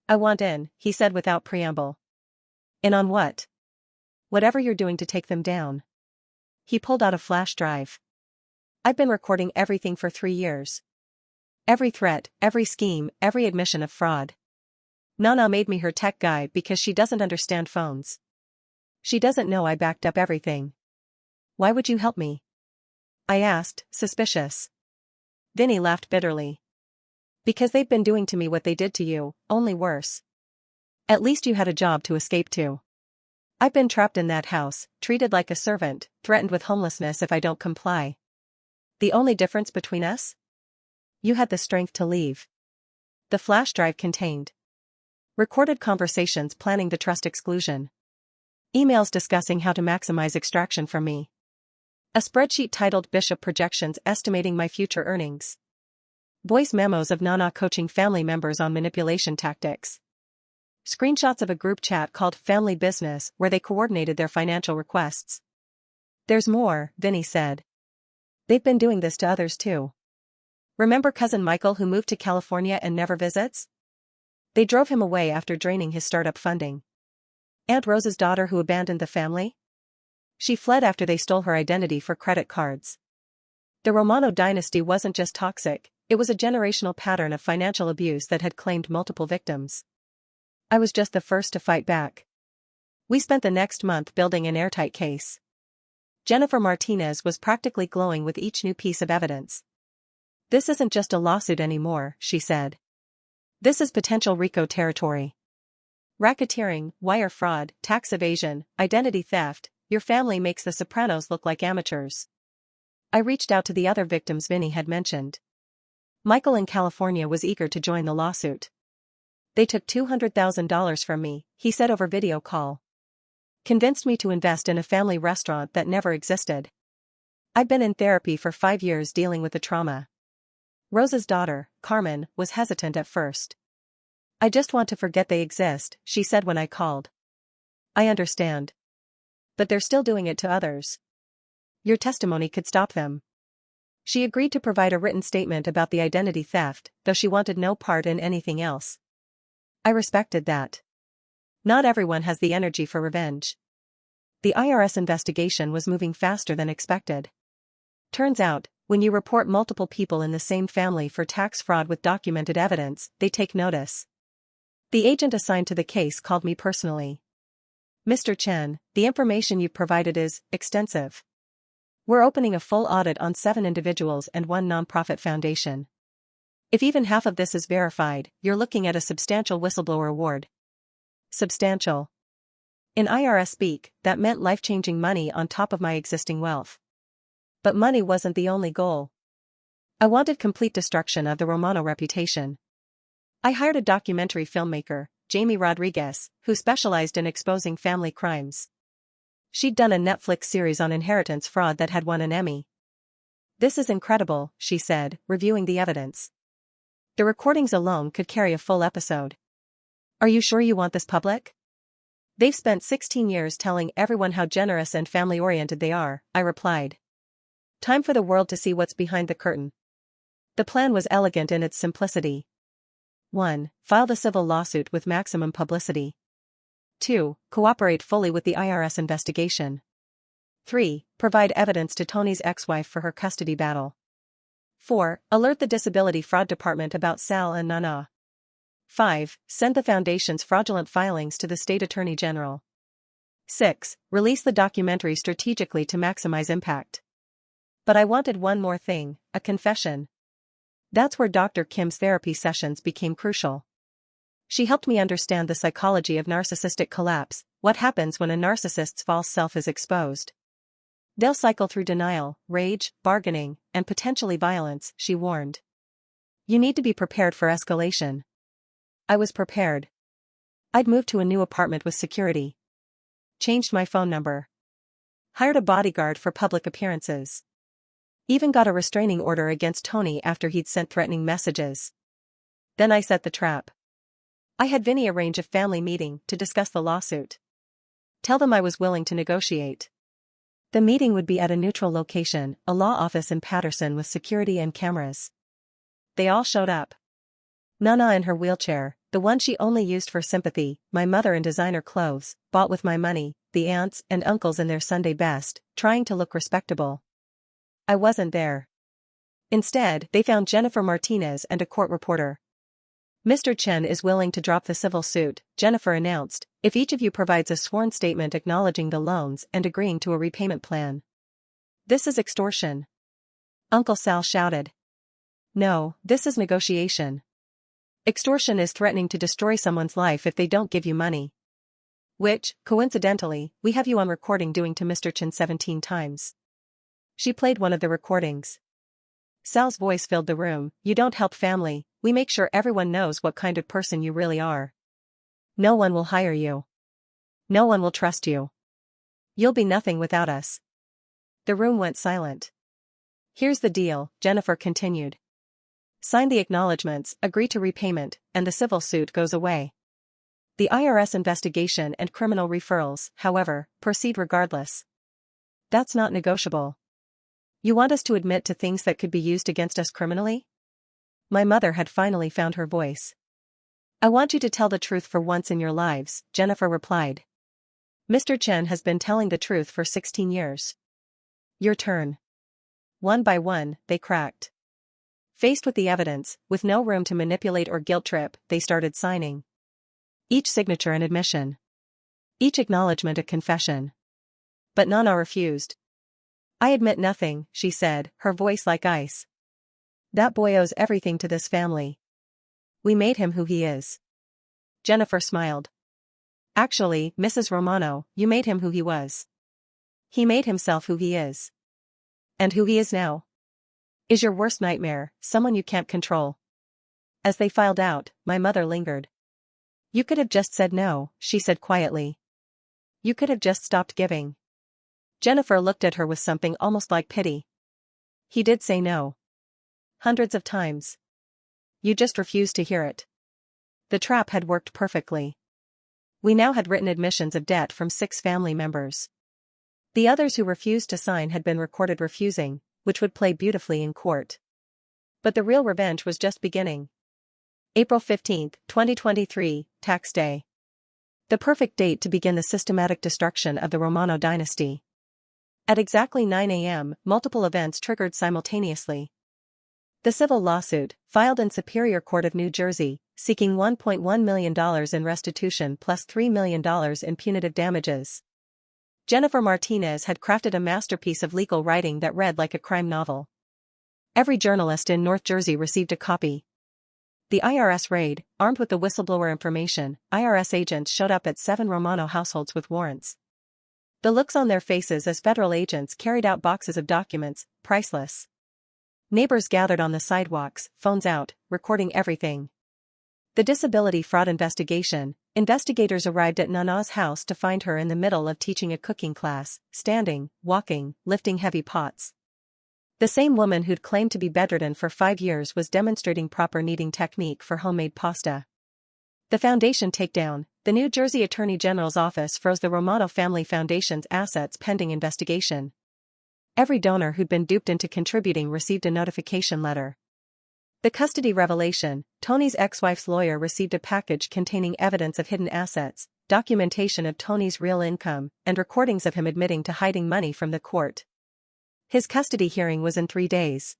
"I want in," he said without preamble. "In on what?" "Whatever you're doing to take them down." He pulled out a flash drive. "I've been recording everything for 3 years. Every threat, every scheme, every admission of fraud. Nana made me her tech guy because she doesn't understand phones. She doesn't know I backed up everything." "Why would you help me?" I asked, suspicious. Vinny laughed bitterly. "Because they've been doing to me what they did to you, only worse. At least you had a job to escape to. I've been trapped in that house, treated like a servant, threatened with homelessness if I don't comply. The only difference between us? You had the strength to leave." The flash drive contained recorded conversations planning the trust exclusion. Emails discussing how to maximize extraction from me. A spreadsheet titled Bishop Projections estimating my future earnings. Voice memos of Nana coaching family members on manipulation tactics. Screenshots of a group chat called Family Business where they coordinated their financial requests. "There's more," Vinny said. "They've been doing this to others too. Remember cousin Michael who moved to California and never visits? They drove him away after draining his startup funding. Aunt Rose's daughter who abandoned the family? She fled after they stole her identity for credit cards. The Romano dynasty wasn't just toxic, it was a generational pattern of financial abuse that had claimed multiple victims. I was just the first to fight back. We spent the next month building an airtight case. Jennifer Martinez was practically glowing with each new piece of evidence. "This isn't just a lawsuit anymore," she said. "This is potential RICO territory. Racketeering, wire fraud, tax evasion, identity theft, your family makes the Sopranos look like amateurs." I reached out to the other victims Vinny had mentioned. Michael in California was eager to join the lawsuit. "They took $200,000 from me," he said over video call. "Convinced me to invest in a family restaurant that never existed. I've been in therapy for 5 years dealing with the trauma." Rose's daughter, Carmen, was hesitant at first. "I just want to forget they exist," she said when I called. I understand. But they're still doing it to others. Your testimony could stop them. She agreed to provide a written statement about the identity theft, though she wanted no part in anything else. I respected that. Not everyone has the energy for revenge. The IRS investigation was moving faster than expected. Turns out, when you report multiple people in the same family for tax fraud with documented evidence, they take notice. The agent assigned to the case called me personally. Mr. Chen, the information you've provided is extensive. We're opening a full audit on 7 individuals and 1 nonprofit foundation. If even half of this is verified, you're looking at a substantial whistleblower award. Substantial. In IRS speak, that meant life-changing money on top of my existing wealth. But money wasn't the only goal. I wanted complete destruction of the Romano reputation. I hired a documentary filmmaker, Jamie Rodriguez, who specialized in exposing family crimes. She'd done a Netflix series on inheritance fraud that had won an Emmy. This is incredible, she said, reviewing the evidence. The recordings alone could carry a full episode. Are you sure you want this public? They've spent 16 years telling everyone how generous and family-oriented they are, I replied. Time for the world to see what's behind the curtain. The plan was elegant in its simplicity. 1. File the civil lawsuit with maximum publicity. 2. Cooperate fully with the IRS investigation. 3. Provide evidence to Tony's ex-wife for her custody battle. 4. Alert the Disability Fraud Department about Sal and Nana. 5. Send the Foundation's fraudulent filings to the State Attorney General. 6. Release the documentary strategically to maximize impact. But I wanted one more thing, a confession. That's where Dr. Kim's therapy sessions became crucial. She helped me understand the psychology of narcissistic collapse, what happens when a narcissist's false self is exposed. They'll cycle through denial, rage, bargaining, and potentially violence, she warned. You need to be prepared for escalation. I was prepared. I'd moved to a new apartment with security. Changed my phone number. Hired a bodyguard for public appearances. Even got a restraining order against Tony after he'd sent threatening messages. Then I set the trap. I had Vinny arrange a family meeting to discuss the lawsuit. Tell them I was willing to negotiate. The meeting would be at a neutral location, a law office in Patterson with security and cameras. They all showed up. Nana in her wheelchair, the one she only used for sympathy, my mother in designer clothes, bought with my money, the aunts and uncles in their Sunday best, trying to look respectable. I wasn't there. Instead, they found Jennifer Martinez and a court reporter. Mr. Chen is willing to drop the civil suit, Jennifer announced, if each of you provides a sworn statement acknowledging the loans and agreeing to a repayment plan. This is extortion. Uncle Sal shouted. No, this is negotiation. Extortion is threatening to destroy someone's life if they don't give you money. Which, coincidentally, we have you on recording doing to Mr. Chen 17 times. She played one of the recordings. Sal's voice filled the room. You don't help family, we make sure everyone knows what kind of person you really are. No one will hire you. No one will trust you. You'll be nothing without us. The room went silent. Here's the deal, Jennifer continued. Sign the acknowledgements, agree to repayment, and the civil suit goes away. The IRS investigation and criminal referrals, however, proceed regardless. That's not negotiable. You want us to admit to things that could be used against us criminally? My mother had finally found her voice. I want you to tell the truth for once in your lives, Jennifer replied. Mr. Chen has been telling the truth for 16 years. Your turn. One by one, they cracked. Faced with the evidence, with no room to manipulate or guilt trip, they started signing. Each signature an admission. Each acknowledgement a confession. But Nana refused. I admit nothing, she said, her voice like ice. That boy owes everything to this family. We made him who he is. Jennifer smiled. Actually, Mrs. Romano, you made him who he was. He made himself who he is. And who he is now is your worst nightmare, someone you can't control. As they filed out, my mother lingered. You could have just said no, she said quietly. You could have just stopped giving. Jennifer looked at her with something almost like pity. He did say no. Hundreds of times. You just refused to hear it. The trap had worked perfectly. We now had written admissions of debt from 6 family members. The others who refused to sign had been recorded refusing, which would play beautifully in court. But the real revenge was just beginning. April 15, 2023, Tax Day. The perfect date to begin the systematic destruction of the Romano dynasty. At exactly 9 a.m., multiple events triggered simultaneously. The civil lawsuit, filed in Superior Court of New Jersey, seeking $1.1 million in restitution plus $3 million in punitive damages. Jennifer Martinez had crafted a masterpiece of legal writing that read like a crime novel. Every journalist in North Jersey received a copy. The IRS raid, armed with the whistleblower information, IRS agents showed up at 7 Romano households with warrants. The looks on their faces as federal agents carried out boxes of documents, priceless. Neighbors gathered on the sidewalks, phones out, recording everything. The disability fraud investigation. Investigators arrived at Nana's house to find her in the middle of teaching a cooking class, standing, walking, lifting heavy pots. The same woman who'd claimed to be bedridden for 5 years was demonstrating proper kneading technique for homemade pasta. The foundation takedown. The New Jersey Attorney General's office froze the Romano Family Foundation's assets pending investigation. Every donor who'd been duped into contributing received a notification letter. The custody revelation. Tony's ex-wife's lawyer received a package containing evidence of hidden assets, documentation of Tony's real income, and recordings of him admitting to hiding money from the court. His custody hearing was in 3 days.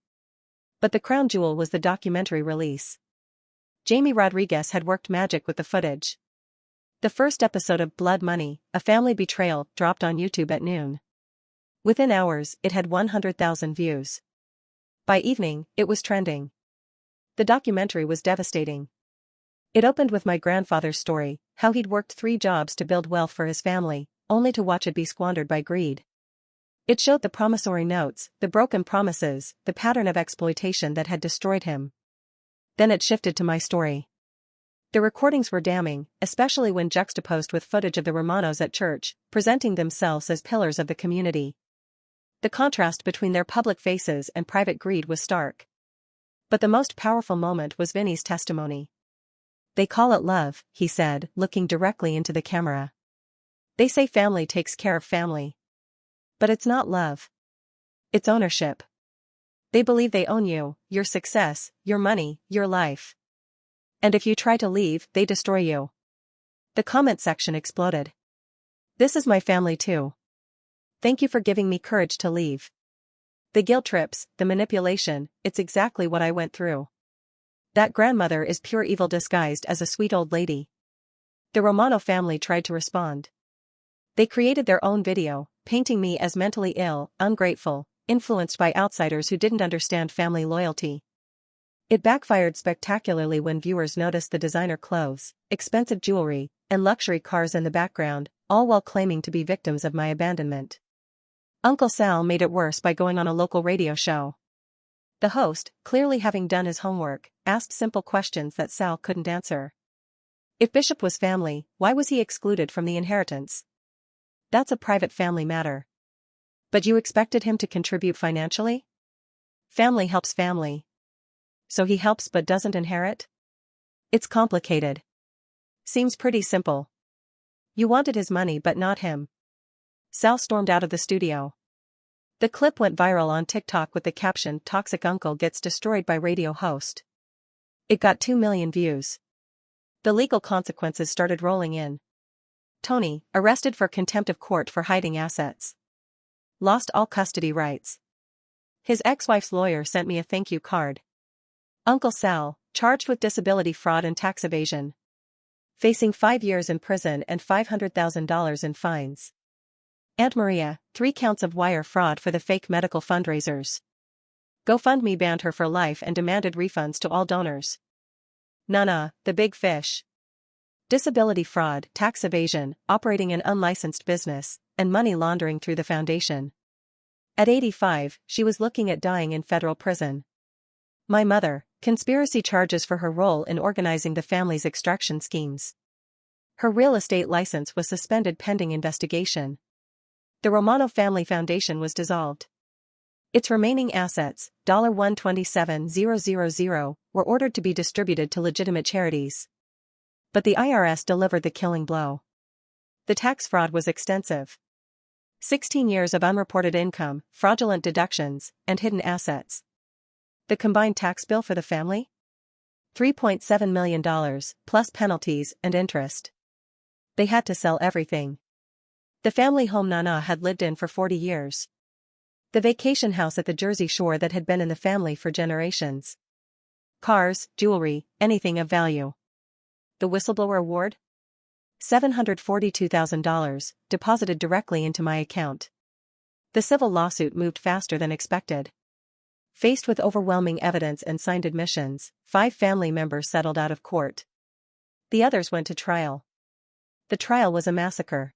But the crown jewel was the documentary release. Jamie Rodriguez had worked magic with the footage. The first episode of Blood Money, A Family Betrayal, dropped on YouTube at noon. Within hours, it had 100,000 views. By evening, it was trending. The documentary was devastating. It opened with my grandfather's story, how he'd worked 3 jobs to build wealth for his family, only to watch it be squandered by greed. It showed the promissory notes, the broken promises, the pattern of exploitation that had destroyed him. Then it shifted to my story. The recordings were damning, especially when juxtaposed with footage of the Romanos at church, presenting themselves as pillars of the community. The contrast between their public faces and private greed was stark. But the most powerful moment was Vinny's testimony. They call it love, he said, looking directly into the camera. They say family takes care of family. But it's not love. It's ownership. They believe they own you, your success, your money, your life. And if you try to leave, they destroy you. The comment section exploded. This is my family too. Thank you for giving me courage to leave. The guilt trips, the manipulation, it's exactly what I went through. That grandmother is pure evil disguised as a sweet old lady. The Romano family tried to respond. They created their own video, painting me as mentally ill, ungrateful, influenced by outsiders who didn't understand family loyalty. It backfired spectacularly when viewers noticed the designer clothes, expensive jewelry, and luxury cars in the background, all while claiming to be victims of my abandonment. Uncle Sal made it worse by going on a local radio show. The host, clearly having done his homework, asked simple questions that Sal couldn't answer. If Bishop was family, why was he excluded from the inheritance? That's a private family matter. But you expected him to contribute financially? Family helps family. So he helps but doesn't inherit? It's complicated. Seems pretty simple. You wanted his money but not him. Sal stormed out of the studio. The clip went viral on TikTok with the caption "Toxic Uncle Gets Destroyed by Radio Host." It got 2 million views. The legal consequences started rolling in. Tony, arrested for contempt of court for hiding assets. Lost all custody rights. His ex-wife's lawyer sent me a thank you card. Uncle Sal, charged with disability fraud and tax evasion. Facing 5 years in prison and $500,000 in fines. Aunt Maria, 3 counts of wire fraud for the fake medical fundraisers. GoFundMe banned her for life and demanded refunds to all donors. Nana, the big fish. Disability fraud, tax evasion, operating an unlicensed business, and money laundering through the foundation. At 85, she was looking at dying in federal prison. My mother, conspiracy charges for her role in organizing the family's extraction schemes. Her real estate license was suspended pending investigation. The Romano Family Foundation was dissolved. Its remaining assets, $127,000, were ordered to be distributed to legitimate charities. But the IRS delivered the killing blow. The tax fraud was extensive. 16 years of unreported income, fraudulent deductions, and hidden assets. The combined tax bill for the family? $3.7 million, plus penalties and interest. They had to sell everything. The family home Nana had lived in for 40 years. The vacation house at the Jersey Shore that had been in the family for generations. Cars, jewelry, anything of value. The whistleblower award? $742,000, deposited directly into my account. The civil lawsuit moved faster than expected. Faced with overwhelming evidence and signed admissions, 5 family members settled out of court. The others went to trial. The trial was a massacre.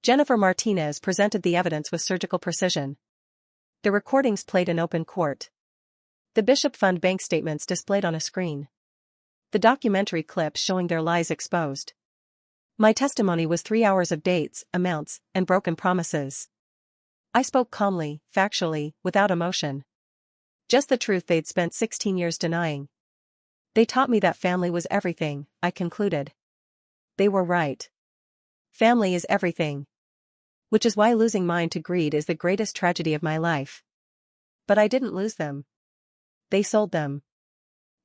Jennifer Martinez presented the evidence with surgical precision. The recordings played in open court. The Bishop Fund bank statements displayed on a screen. The documentary clips showing their lies exposed. My testimony was 3 hours of dates, amounts, and broken promises. I spoke calmly, factually, without emotion. Just the truth they'd spent 16 years denying. They taught me that family was everything, I concluded. They were right. Family is everything. Which is why losing mine to greed is the greatest tragedy of my life. But I didn't lose them. They sold them.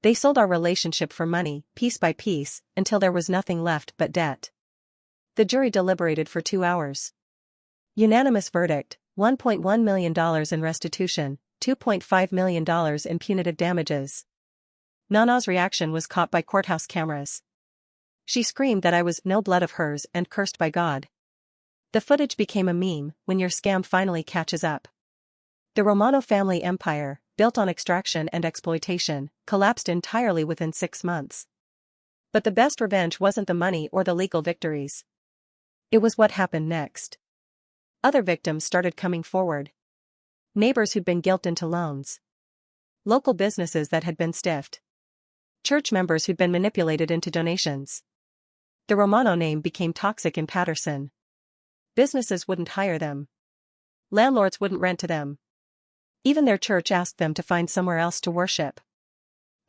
They sold our relationship for money, piece by piece, until there was nothing left but debt. The jury deliberated for 2 hours. Unanimous verdict, $1.1 million in restitution, $2.5 million in punitive damages. Nana's reaction was caught by courthouse cameras. She screamed that I was no blood of hers and cursed by God. The footage became a meme when your scam finally catches up. The Romano family empire, built on extraction and exploitation, collapsed entirely within 6 months. But the best revenge wasn't the money or the legal victories. It was what happened next. Other victims started coming forward. Neighbors who'd been guilted into loans. Local businesses that had been stiffed. Church members who'd been manipulated into donations. The Romano name became toxic in Paterson. Businesses wouldn't hire them. Landlords wouldn't rent to them. Even their church asked them to find somewhere else to worship.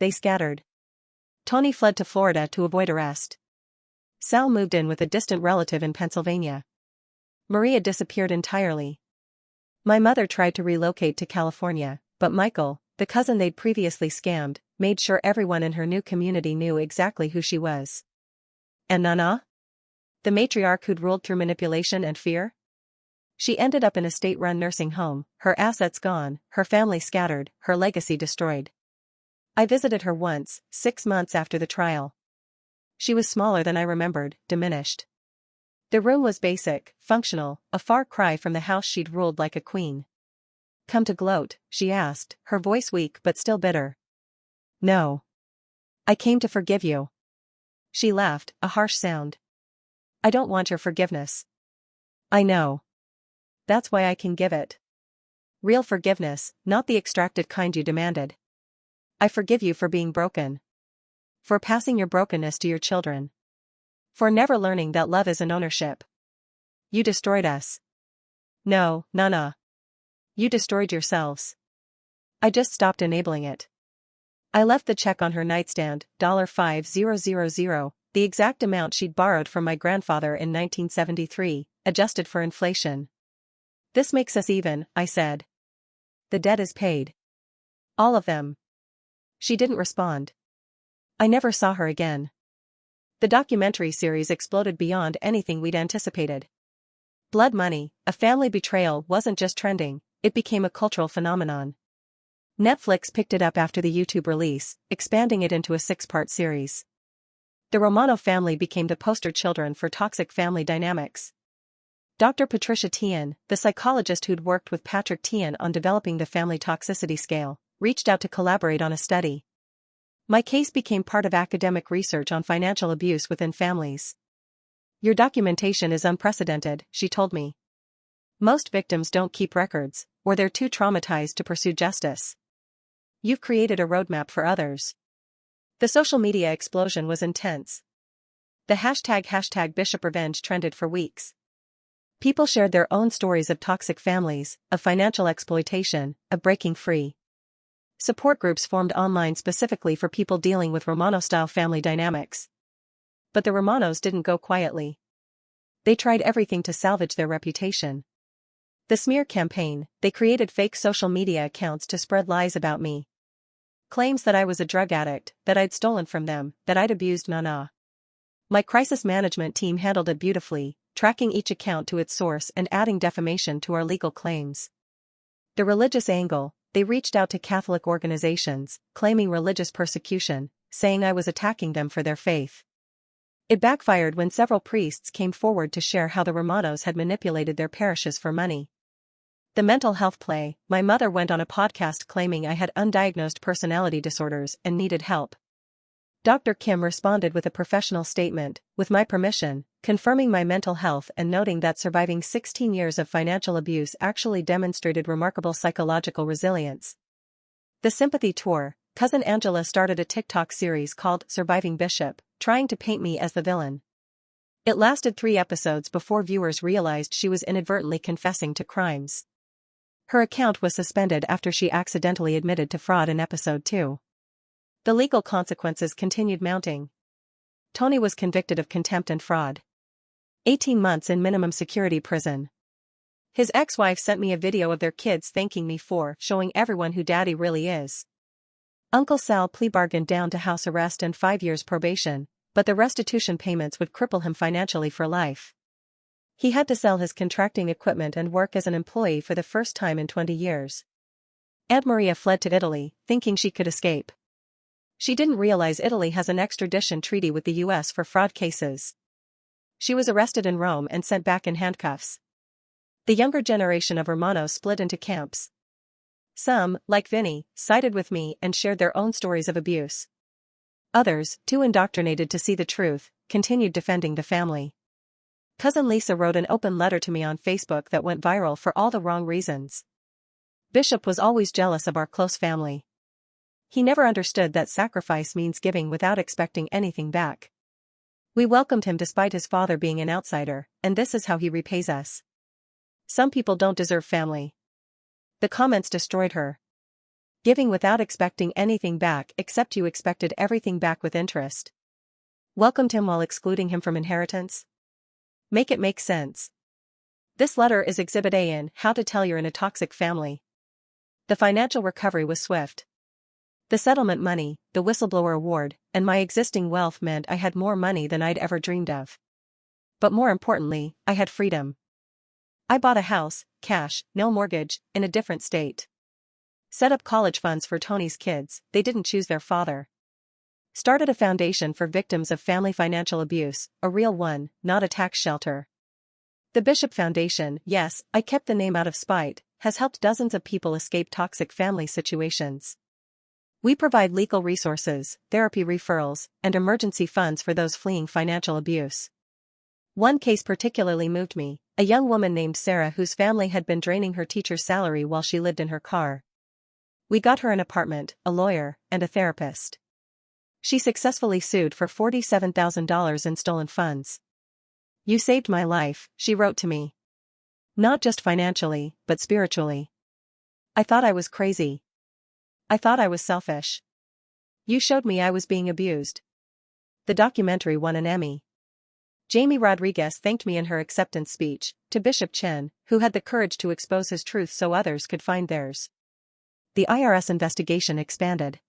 They scattered. Tony fled to Florida to avoid arrest. Sal moved in with a distant relative in Pennsylvania. Maria disappeared entirely. My mother tried to relocate to California, but Michael, the cousin they'd previously scammed, made sure everyone in her new community knew exactly who she was. And Nana? The matriarch who'd ruled through manipulation and fear? She ended up in a state-run nursing home, her assets gone, her family scattered, her legacy destroyed. I visited her once, 6 months after the trial. She was smaller than I remembered, diminished. The room was basic, functional, a far cry from the house she'd ruled like a queen. "Come to gloat?" she asked, her voice weak but still bitter. "No. I came to forgive you." She laughed, a harsh sound. "I don't want your forgiveness." "I know. That's why I can give it. Real forgiveness, not the extracted kind you demanded. I forgive you for being broken. For passing your brokenness to your children. For never learning that love is an ownership. You destroyed us. No, Nana. You destroyed yourselves. I just stopped enabling it." I left the check on her nightstand, $5,000, the exact amount she'd borrowed from my grandfather in 1973, adjusted for inflation. "This makes us even," I said. "The debt is paid. All of them." She didn't respond. I never saw her again. The documentary series exploded beyond anything we'd anticipated. Blood Money, a family betrayal, wasn't just trending, it became a cultural phenomenon. Netflix picked it up after the YouTube release, expanding it into a 6-part series. The Romano family became the poster children for toxic family dynamics. Dr. Patricia Tian, the psychologist who'd worked with Patrick Tian on developing the family toxicity scale, reached out to collaborate on a study. My case became part of academic research on financial abuse within families. "Your documentation is unprecedented," she told me. "Most victims don't keep records, or they're too traumatized to pursue justice. You've created a roadmap for others." The social media explosion was intense. The hashtag Bishop Revenge trended for weeks. People shared their own stories of toxic families, of financial exploitation, of breaking free. Support groups formed online specifically for people dealing with Romano-style family dynamics. But the Romanos didn't go quietly. They tried everything to salvage their reputation. The smear campaign, they created fake social media accounts to spread lies about me. Claims that I was a drug addict, that I'd stolen from them, that I'd abused Nana. My crisis management team handled it beautifully, tracking each account to its source and adding defamation to our legal claims. The religious angle, they reached out to Catholic organizations, claiming religious persecution, saying I was attacking them for their faith. It backfired when several priests came forward to share how the Romanos had manipulated their parishes for money. The mental health play, my mother went on a podcast claiming I had undiagnosed personality disorders and needed help. Dr. Kim responded with a professional statement, with my permission, confirming my mental health and noting that surviving 16 years of financial abuse actually demonstrated remarkable psychological resilience. The Sympathy Tour, Cousin Angela started a TikTok series called Surviving Bishop, trying to paint me as the villain. It lasted 3 episodes before viewers realized she was inadvertently confessing to crimes. Her account was suspended after she accidentally admitted to fraud in episode 2. The legal consequences continued mounting. Tony was convicted of contempt and fraud. 18 months in minimum security prison. His ex-wife sent me a video of their kids thanking me for showing everyone who Daddy really is. Uncle Sal plea bargained down to house arrest and 5 years probation, but the restitution payments would cripple him financially for life. He had to sell his contracting equipment and work as an employee for the first time in 20 years. Aunt Maria fled to Italy, thinking she could escape. She didn't realize Italy has an extradition treaty with the US for fraud cases. She was arrested in Rome and sent back in handcuffs. The younger generation of Romanos split into camps. Some, like Vinny, sided with me and shared their own stories of abuse. Others, too indoctrinated to see the truth, continued defending the family. Cousin Lisa wrote an open letter to me on Facebook that went viral for all the wrong reasons. Bishop was always jealous of our close family. He never understood that sacrifice means giving without expecting anything back. We welcomed him despite his father being an outsider, and this is how he repays us. Some people don't deserve family. The comments destroyed her. Giving without expecting anything back except you expected everything back with interest. Welcomed him while excluding him from inheritance? Make it make sense. This letter is Exhibit A in How to Tell You're in a Toxic Family. The financial recovery was swift. The settlement money, the whistleblower award, and my existing wealth meant I had more money than I'd ever dreamed of. But more importantly, I had freedom. I bought a house, cash, no mortgage, in a different state. Set up college funds for Tony's kids, they didn't choose their father. Started a foundation for victims of family financial abuse, a real one, not a tax shelter. The Bishop Foundation, yes, I kept the name out of spite, has helped dozens of people escape toxic family situations. We provide legal resources, therapy referrals, and emergency funds for those fleeing financial abuse. One case particularly moved me, a young woman named Sarah whose family had been draining her teacher's salary while she lived in her car. We got her an apartment, a lawyer, and a therapist. She successfully sued for $47,000 in stolen funds. You saved my life, she wrote to me. Not just financially, but spiritually. I thought I was crazy. I thought I was selfish. You showed me I was being abused. The documentary won an Emmy. Jamie Rodriguez thanked me in her acceptance speech to Bishop Chen, who had the courage to expose his truth so others could find theirs. The IRS investigation expanded.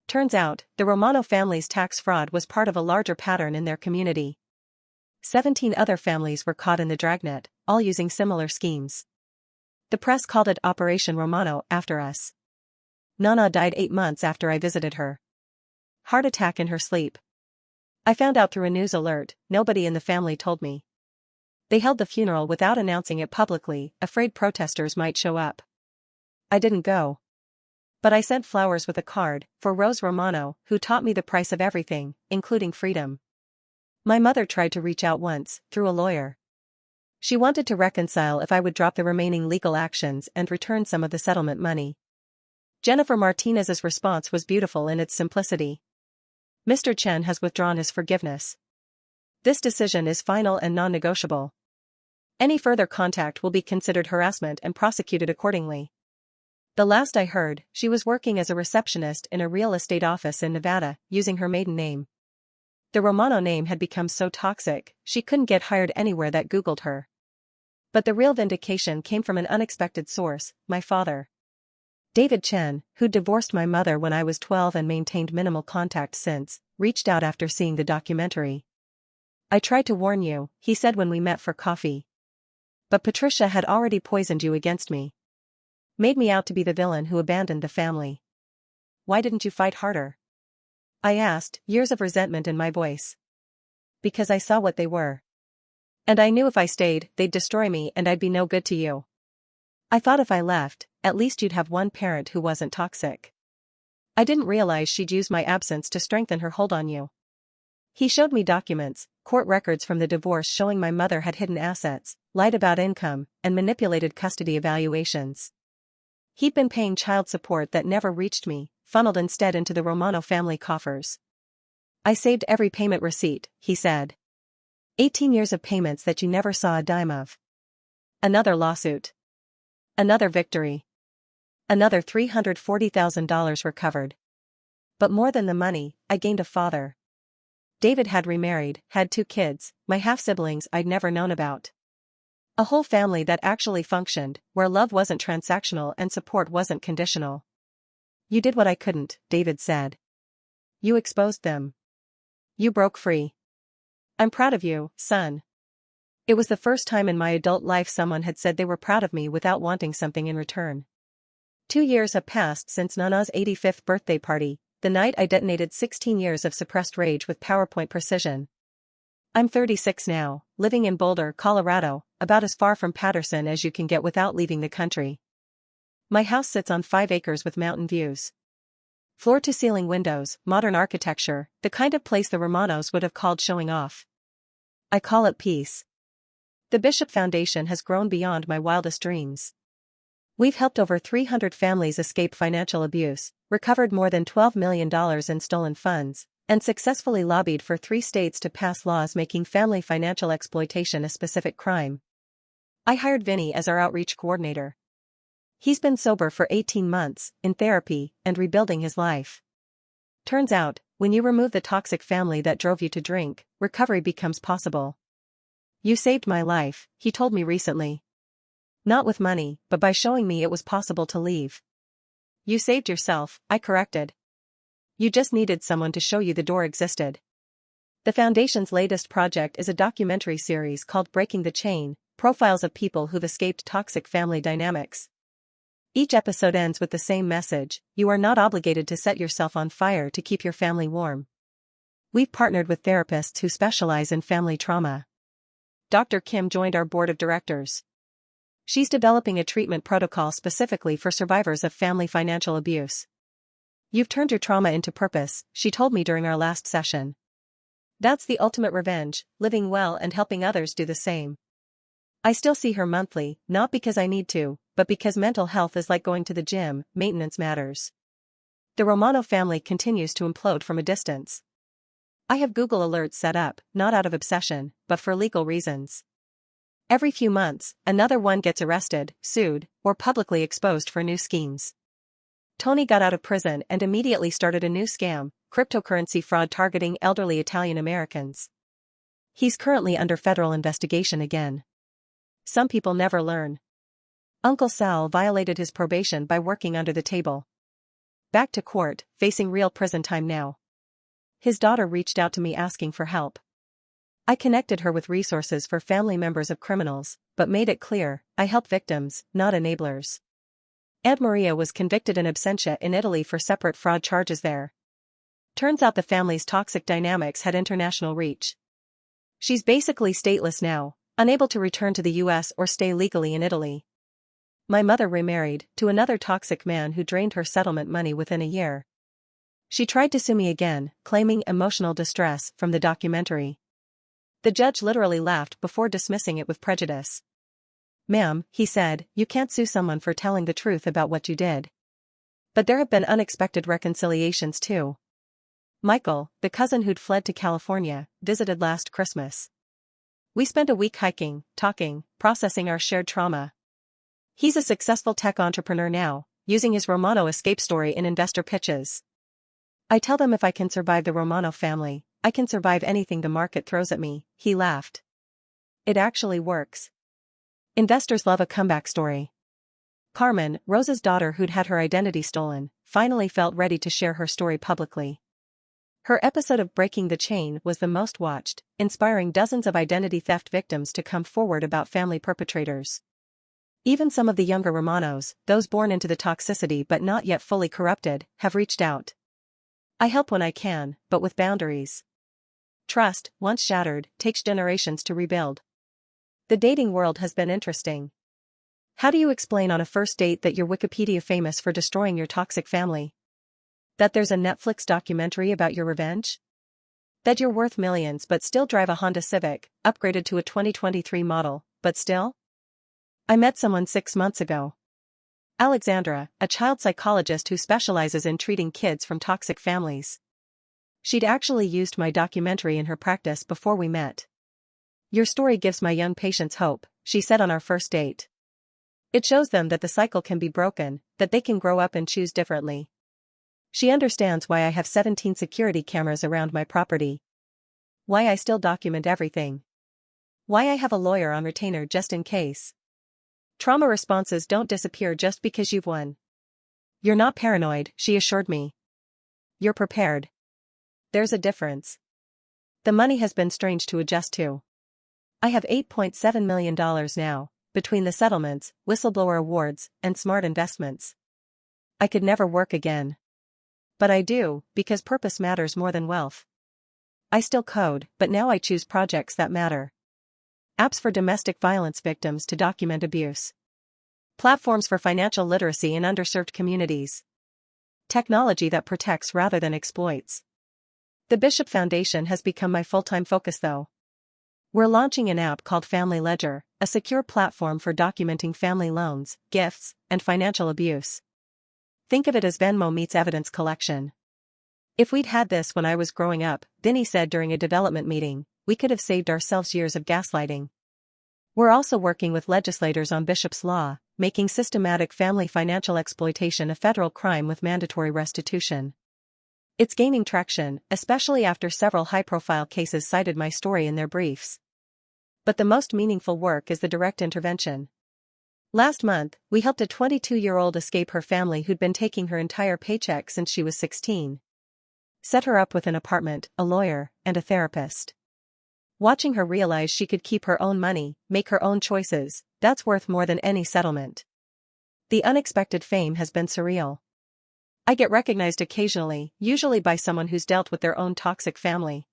Turns out, the Romano family's tax fraud was part of a larger pattern in their community. 17 other families were caught in the dragnet, all using similar schemes. The press called it Operation Romano after us. Nana died 8 months after I visited her. Heart attack in her sleep. I found out through a news alert, nobody in the family told me. They held the funeral without announcing it publicly, afraid protesters might show up. I didn't go. But I sent flowers with a card for Rose Romano, who taught me the price of everything, including freedom. My mother tried to reach out once, through a lawyer. She wanted to reconcile if I would drop the remaining legal actions and return some of the settlement money. Jennifer Martinez's response was beautiful in its simplicity. Mr. Chen has withdrawn his forgiveness. This decision is final and non-negotiable. Any further contact will be considered harassment and prosecuted accordingly. The last I heard, she was working as a receptionist in a real estate office in Nevada, using her maiden name. The Romano name had become so toxic, she couldn't get hired anywhere that Googled her. But the real vindication came from an unexpected source, my father. David Chen, who divorced my mother when I was 12 and maintained minimal contact since, reached out after seeing the documentary. I tried to warn you, he said when we met for coffee. But Patricia had already poisoned you against me. Made me out to be the villain who abandoned the family. Why didn't you fight harder? I asked, years of resentment in my voice. Because I saw what they were. And I knew if I stayed, they'd destroy me and I'd be no good to you. I thought if I left, at least you'd have one parent who wasn't toxic. I didn't realize she'd use my absence to strengthen her hold on you. He showed me documents, court records from the divorce showing my mother had hidden assets, lied about income, and manipulated custody evaluations. He'd been paying child support that never reached me, funneled instead into the Romano family coffers. I saved every payment receipt, he said. 18 years of payments that you never saw a dime of. Another lawsuit. Another victory. Another $340,000 recovered. But more than the money, I gained a father. David had remarried, had 2 kids, my half-siblings I'd never known about. A whole family that actually functioned, where love wasn't transactional and support wasn't conditional. You did what I couldn't, David said. You exposed them. You broke free. I'm proud of you, son. It was the first time in my adult life someone had said they were proud of me without wanting something in return. 2 years have passed since Nana's 85th birthday party, the night I detonated 16 years of suppressed rage with PowerPoint precision. I'm 36 now, living in Boulder, Colorado, about as far from Patterson as you can get without leaving the country. My house sits on 5 acres with mountain views. Floor-to-ceiling windows, modern architecture, the kind of place the Romanos would have called showing off. I call it peace. The Bishop Foundation has grown beyond my wildest dreams. We've helped over 300 families escape financial abuse, recovered more than $12 million in stolen funds, and successfully lobbied for 3 states to pass laws making family financial exploitation a specific crime. I hired Vinny as our outreach coordinator. He's been sober for 18 months, in therapy, and rebuilding his life. Turns out, when you remove the toxic family that drove you to drink, recovery becomes possible. You saved my life, he told me recently. Not with money, but by showing me it was possible to leave. You saved yourself, I corrected. You just needed someone to show you the door existed. The Foundation's latest project is a documentary series called Breaking the Chain, profiles of people who've escaped toxic family dynamics. Each episode ends with the same message: you are not obligated to set yourself on fire to keep your family warm. We've partnered with therapists who specialize in family trauma. Dr. Kim joined our board of directors. She's developing a treatment protocol specifically for survivors of family financial abuse. You've turned your trauma into purpose, she told me during our last session. That's the ultimate revenge, living well and helping others do the same. I still see her monthly, not because I need to, but because mental health is like going to the gym, maintenance matters. The Romano family continues to implode from a distance. I have Google alerts set up, not out of obsession, but for legal reasons. Every few months, another one gets arrested, sued, or publicly exposed for new schemes. Tony got out of prison and immediately started a new scam, cryptocurrency fraud targeting elderly Italian Americans. He's currently under federal investigation again. Some people never learn. Uncle Sal violated his probation by working under the table. Back to court, facing real prison time now. His daughter reached out to me asking for help. I connected her with resources for family members of criminals, but made it clear, I help victims, not enablers. Aunt Maria was convicted in absentia in Italy for separate fraud charges there. Turns out the family's toxic dynamics had international reach. She's basically stateless now, unable to return to the US or stay legally in Italy. My mother remarried to another toxic man who drained her settlement money within a year. She tried to sue me again, claiming emotional distress from the documentary. The judge literally laughed before dismissing it with prejudice. Ma'am, he said, you can't sue someone for telling the truth about what you did. But there have been unexpected reconciliations too. Michael, the cousin who'd fled to California, visited last Christmas. We spent a week hiking, talking, processing our shared trauma. He's a successful tech entrepreneur now, using his Romano escape story in investor pitches. I tell them if I can survive the Romano family, I can survive anything the market throws at me, he laughed. It actually works. Investors love a comeback story. Carmen, Rose's daughter who'd had her identity stolen, finally felt ready to share her story publicly. Her episode of Breaking the Chain was the most watched, inspiring dozens of identity theft victims to come forward about family perpetrators. Even some of the younger Romanos, those born into the toxicity but not yet fully corrupted, have reached out. I help when I can, but with boundaries. Trust, once shattered, takes generations to rebuild. The dating world has been interesting. How do you explain on a first date that you're Wikipedia famous for destroying your toxic family? That there's a Netflix documentary about your revenge? That you're worth millions but still drive a Honda Civic, upgraded to a 2023 model, but still? I met someone 6 months ago. Alexandra, a child psychologist who specializes in treating kids from toxic families. She'd actually used my documentary in her practice before we met. Your story gives my young patients hope, she said on our first date. It shows them that the cycle can be broken, that they can grow up and choose differently. She understands why I have 17 security cameras around my property. Why I still document everything. Why I have a lawyer on retainer just in case. Trauma responses don't disappear just because you've won. You're not paranoid, she assured me. You're prepared. There's a difference. The money has been strange to adjust to. I have $8.7 million now, between the settlements, whistleblower awards, and smart investments. I could never work again. But I do, because purpose matters more than wealth. I still code, but now I choose projects that matter. Apps for domestic violence victims to document abuse. Platforms for financial literacy in underserved communities. Technology that protects rather than exploits. The Bishop Foundation has become my full-time focus though. We're launching an app called Family Ledger, a secure platform for documenting family loans, gifts, and financial abuse. Think of it as Venmo meets evidence collection. If we'd had this when I was growing up, Vinny said during a development meeting, we could have saved ourselves years of gaslighting. We're also working with legislators on Bishop's Law, making systematic family financial exploitation a federal crime with mandatory restitution. It's gaining traction, especially after several high-profile cases cited my story in their briefs. But the most meaningful work is the direct intervention. Last month, we helped a 22-year-old escape her family who'd been taking her entire paycheck since she was 16. Set her up with an apartment, a lawyer, and a therapist. Watching her realize she could keep her own money, make her own choices, that's worth more than any settlement. The unexpected fame has been surreal. I get recognized occasionally, usually by someone who's dealt with their own toxic family.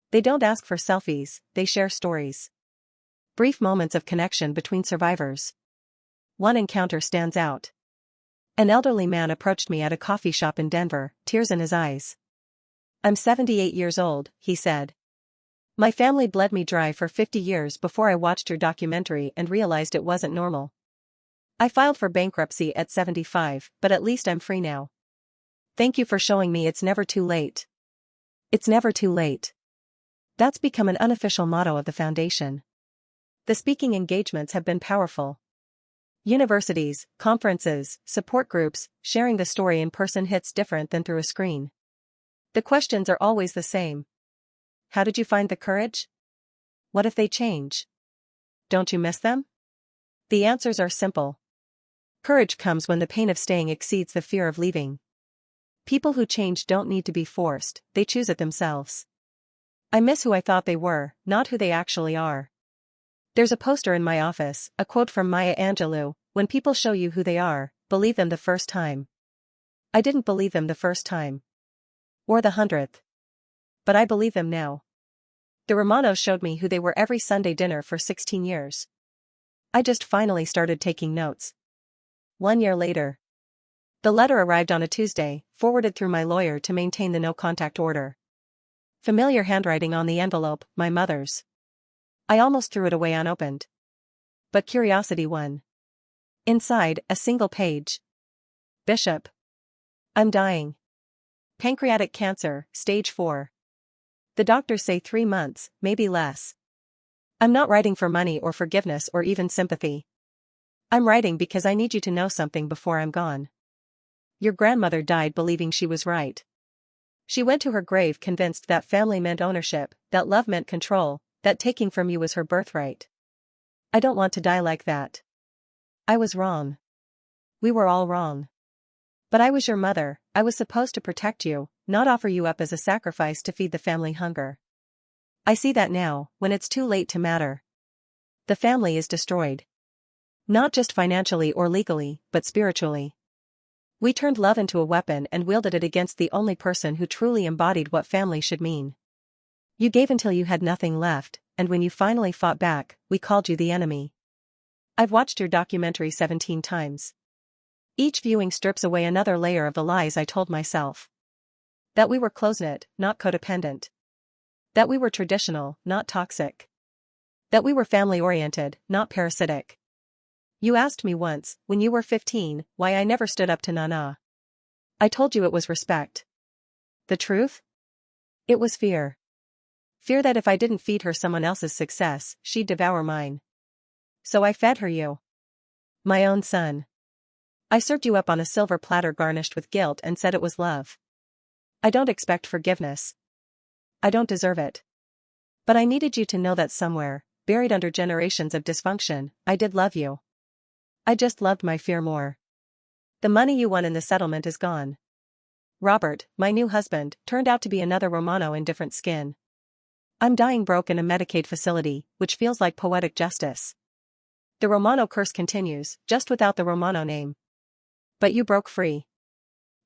They don't ask for selfies, they share stories. Brief moments of connection between survivors. One encounter stands out. An elderly man approached me at a coffee shop in Denver, tears in his eyes. I'm 78 years old, he said. My family bled me dry for 50 years before I watched your documentary and realized it wasn't normal. I filed for bankruptcy at 75, but at least I'm free now. Thank you for showing me it's never too late. It's never too late. That's become an unofficial motto of the foundation. The speaking engagements have been powerful. Universities, conferences, support groups, sharing the story in person hits different than through a screen. The questions are always the same. How did you find the courage? What if they change? Don't you miss them? The answers are simple. Courage comes when the pain of staying exceeds the fear of leaving. People who change don't need to be forced, they choose it themselves. I miss who I thought they were, not who they actually are. There's a poster in my office, a quote from Maya Angelou, when people show you who they are, believe them the first time. I didn't believe them the first time. Or the 100th. But I believe them now. The Romanos showed me who they were every Sunday dinner for 16 years. I just finally started taking notes. 1 year later. The letter arrived on a Tuesday, forwarded through my lawyer to maintain the no-contact order. Familiar handwriting on the envelope, my mother's. I almost threw it away unopened. But curiosity won. Inside, a single page. Bishop. I'm dying. Pancreatic cancer, stage 4. The doctors say 3 months, maybe less. I'm not writing for money or forgiveness or even sympathy. I'm writing because I need you to know something before I'm gone. Your grandmother died believing she was right. She went to her grave convinced that family meant ownership, that love meant control, that taking from you was her birthright. I don't want to die like that. I was wrong. We were all wrong. But I was your mother, I was supposed to protect you, not offer you up as a sacrifice to feed the family hunger. I see that now, when it's too late to matter. The family is destroyed. Not just financially or legally, but spiritually. We turned love into a weapon and wielded it against the only person who truly embodied what family should mean. You gave until you had nothing left, and when you finally fought back, we called you the enemy. I've watched your documentary 17 times. Each viewing strips away another layer of the lies I told myself. That we were close-knit, not codependent. That we were traditional, not toxic. That we were family-oriented, not parasitic. You asked me once, when you were 15, why I never stood up to Nana. I told you it was respect. The truth? It was fear. Fear that if I didn't feed her someone else's success, she'd devour mine. So I fed her you. My own son. I served you up on a silver platter garnished with guilt and said it was love. I don't expect forgiveness. I don't deserve it. But I needed you to know that somewhere, buried under generations of dysfunction, I did love you. I just loved my fear more. The money you won in the settlement is gone. Robert, my new husband, turned out to be another Romano in different skin. I'm dying broke in a Medicaid facility, which feels like poetic justice. The Romano curse continues, just without the Romano name. But you broke free.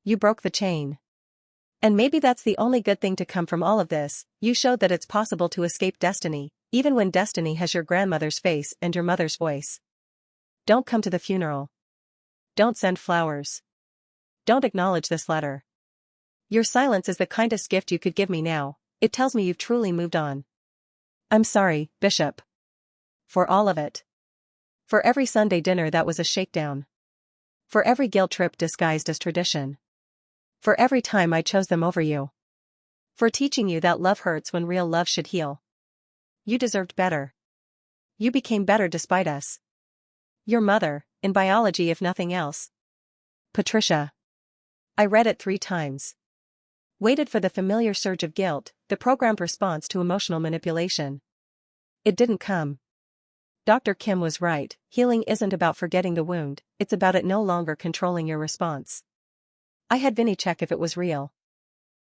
You broke the chain. And maybe that's the only good thing to come from all of this, you showed that it's possible to escape destiny, even when destiny has your grandmother's face and your mother's voice. Don't come to the funeral. Don't send flowers. Don't acknowledge this letter. Your silence is the kindest gift you could give me now, it tells me you've truly moved on. I'm sorry, Bishop. For all of it. For every Sunday dinner that was a shakedown. For every guilt trip disguised as tradition. For every time I chose them over you. For teaching you that love hurts when real love should heal. You deserved better. You became better despite us. Your mother, in biology if nothing else. Patricia. I read it 3 times. Waited for the familiar surge of guilt, the programmed response to emotional manipulation. It didn't come. Dr. Kim was right, healing isn't about forgetting the wound, it's about it no longer controlling your response. I had Vinny check if it was real.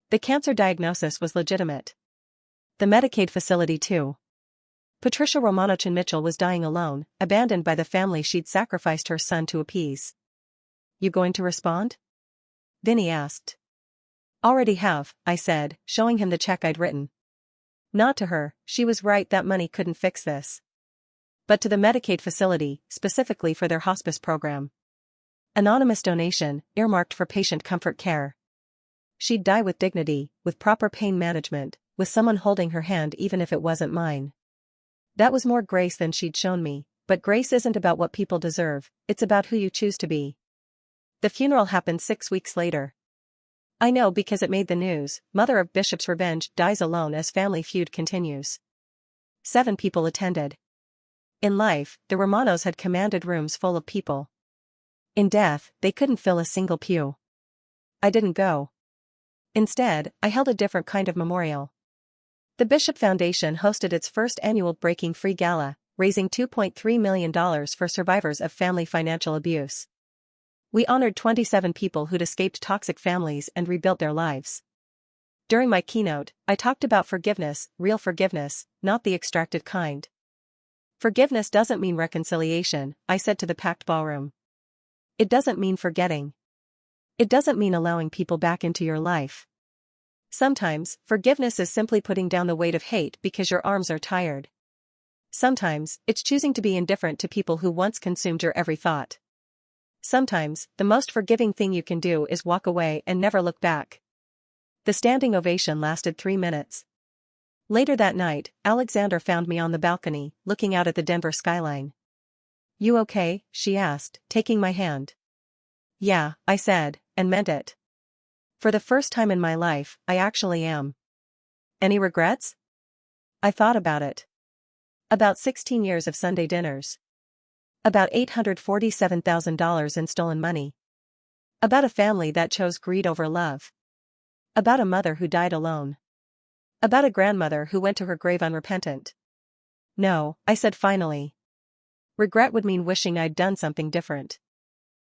The cancer diagnosis was legitimate. The Medicaid facility too. Patricia Romanochin Mitchell was dying alone, abandoned by the family she'd sacrificed her son to appease. You going to respond? Vinny asked. Already have, I said, showing him the check I'd written. Not to her, she was right that money couldn't fix this. But to the Medicaid facility, specifically for their hospice program. Anonymous donation, earmarked for patient comfort care. She'd die with dignity, with proper pain management, with someone holding her hand even if it wasn't mine. That was more grace than she'd shown me, but grace isn't about what people deserve, it's about who you choose to be. The funeral happened 6 weeks later. I know because it made the news, mother of Bishop's revenge dies alone as family feud continues. 7 people attended. In life, the Romanos had commanded rooms full of people. In death, they couldn't fill a single pew. I didn't go. Instead, I held a different kind of memorial. The Bishop Foundation hosted its first annual Breaking Free Gala, raising $2.3 million for survivors of family financial abuse. We honored 27 people who'd escaped toxic families and rebuilt their lives. During my keynote, I talked about forgiveness, real forgiveness, not the extracted kind. Forgiveness doesn't mean reconciliation, I said to the packed ballroom. It doesn't mean forgetting. It doesn't mean allowing people back into your life. Sometimes, forgiveness is simply putting down the weight of hate because your arms are tired. Sometimes, it's choosing to be indifferent to people who once consumed your every thought. Sometimes, the most forgiving thing you can do is walk away and never look back. The standing ovation lasted 3 minutes. Later that night, Alexandra found me on the balcony, looking out at the Denver skyline. You okay? She asked, taking my hand. Yeah, I said, and meant it. For the first time in my life, I actually am. Any regrets? I thought about it. About 16 years of Sunday dinners. About $847,000 in stolen money. About a family that chose greed over love. About a mother who died alone. About a grandmother who went to her grave unrepentant. No, I said finally. Regret would mean wishing I'd done something different.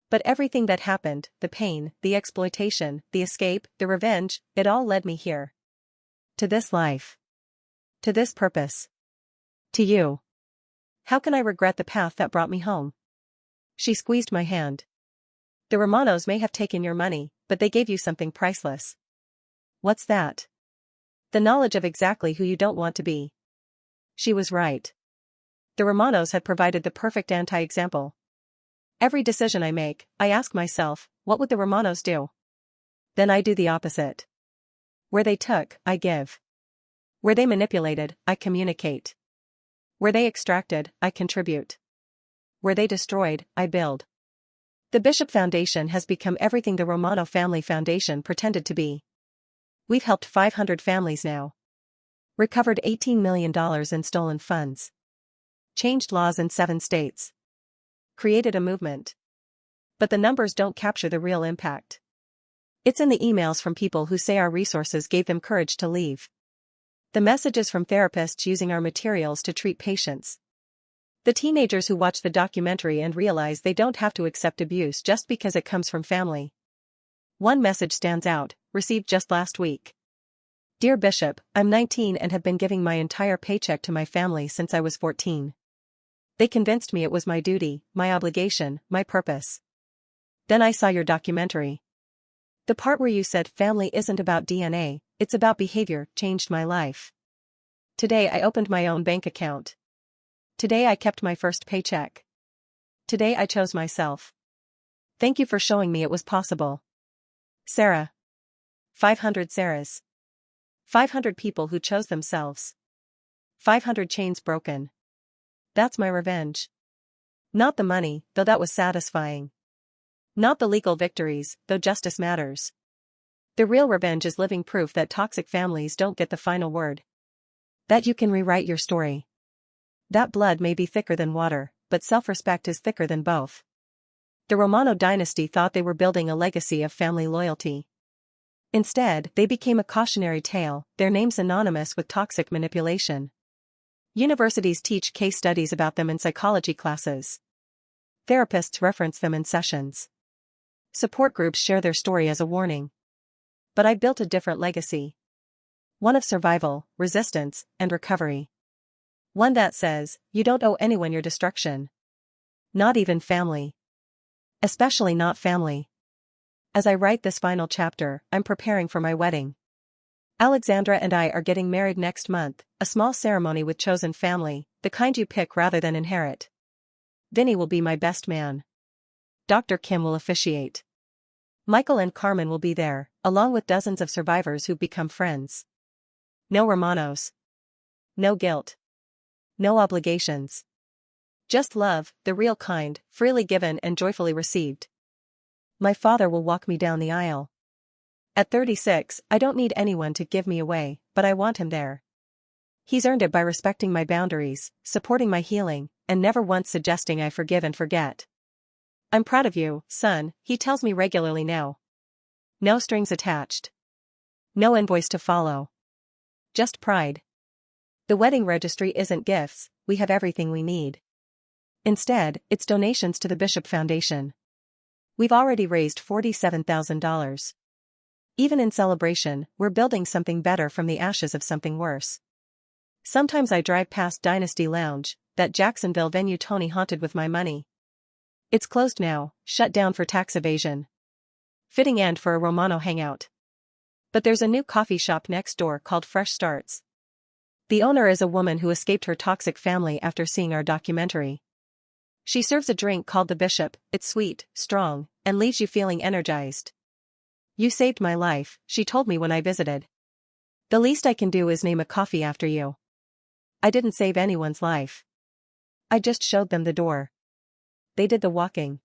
But everything that happened, the pain, the exploitation, the escape, the revenge, it all led me here. To this life. To this purpose. To you. How can I regret the path that brought me home? She squeezed my hand. The Romanos may have taken your money, but they gave you something priceless. What's that? The knowledge of exactly who you don't want to be. She was right. The Romanos had provided the perfect anti-example. Every decision I make, I ask myself, what would the Romanos do? Then I do the opposite. Where they took, I give. Where they manipulated, I communicate. Where they extracted, I contribute. Where they destroyed, I build. The Bishop Foundation has become everything the Romano Family Foundation pretended to be. We've helped 500 families now. Recovered $18 million in stolen funds. Changed laws in 7 states. Created a movement. But the numbers don't capture the real impact. It's in the emails from people who say our resources gave them courage to leave. The messages from therapists using our materials to treat patients. The teenagers who watch the documentary and realize they don't have to accept abuse just because it comes from family. One message stands out, received just last week. Dear Bishop, I'm 19 and have been giving my entire paycheck to my family since I was 14. They convinced me it was my duty, my obligation, my purpose. Then I saw your documentary. The part where you said family isn't about DNA, it's about behavior, changed my life. Today I opened my own bank account. Today I kept my first paycheck. Today I chose myself. Thank you for showing me it was possible. Sarah. 500 Sarahs. 500 people who chose themselves. 500 chains broken. That's my revenge. Not the money, though that was satisfying. Not the legal victories, though justice matters. The real revenge is living proof that toxic families don't get the final word. That you can rewrite your story. That blood may be thicker than water, but self-respect is thicker than both. The Romano dynasty thought they were building a legacy of family loyalty. Instead, they became a cautionary tale, their names synonymous with toxic manipulation. Universities teach case studies about them in psychology classes. Therapists reference them in sessions. Support groups share their story as a warning. But I built a different legacy. One of survival, resistance, and recovery. One that says, you don't owe anyone your destruction. Not even family. Especially not family. As I write this final chapter, I'm preparing for my wedding. Alexandra and I are getting married next month, a small ceremony with chosen family, the kind you pick rather than inherit. Vinny will be my best man. Dr. Kim will officiate. Michael and Carmen will be there, along with dozens of survivors who've become friends. No Romanos. No guilt. No obligations. Just love, the real kind, freely given and joyfully received. My father will walk me down the aisle. At 36, I don't need anyone to give me away, but I want him there. He's earned it by respecting my boundaries, supporting my healing, and never once suggesting I forgive and forget. I'm proud of you, son, he tells me regularly now. No strings attached. No invoice to follow. Just pride. The wedding registry isn't gifts, we have everything we need. Instead, it's donations to the Bishop Foundation. We've already raised $47,000. Even in celebration, we're building something better from the ashes of something worse. Sometimes I drive past Dynasty Lounge, that Jacksonville venue Tony haunted with my money. It's closed now, shut down for tax evasion. Fitting end for a Romano hangout. But there's a new coffee shop next door called Fresh Starts. The owner is a woman who escaped her toxic family after seeing our documentary. She serves a drink called the Bishop, it's sweet, strong, and leaves you feeling energized. You saved my life, she told me when I visited. The least I can do is name a coffee after you. I didn't save anyone's life. I just showed them the door. They did the walking.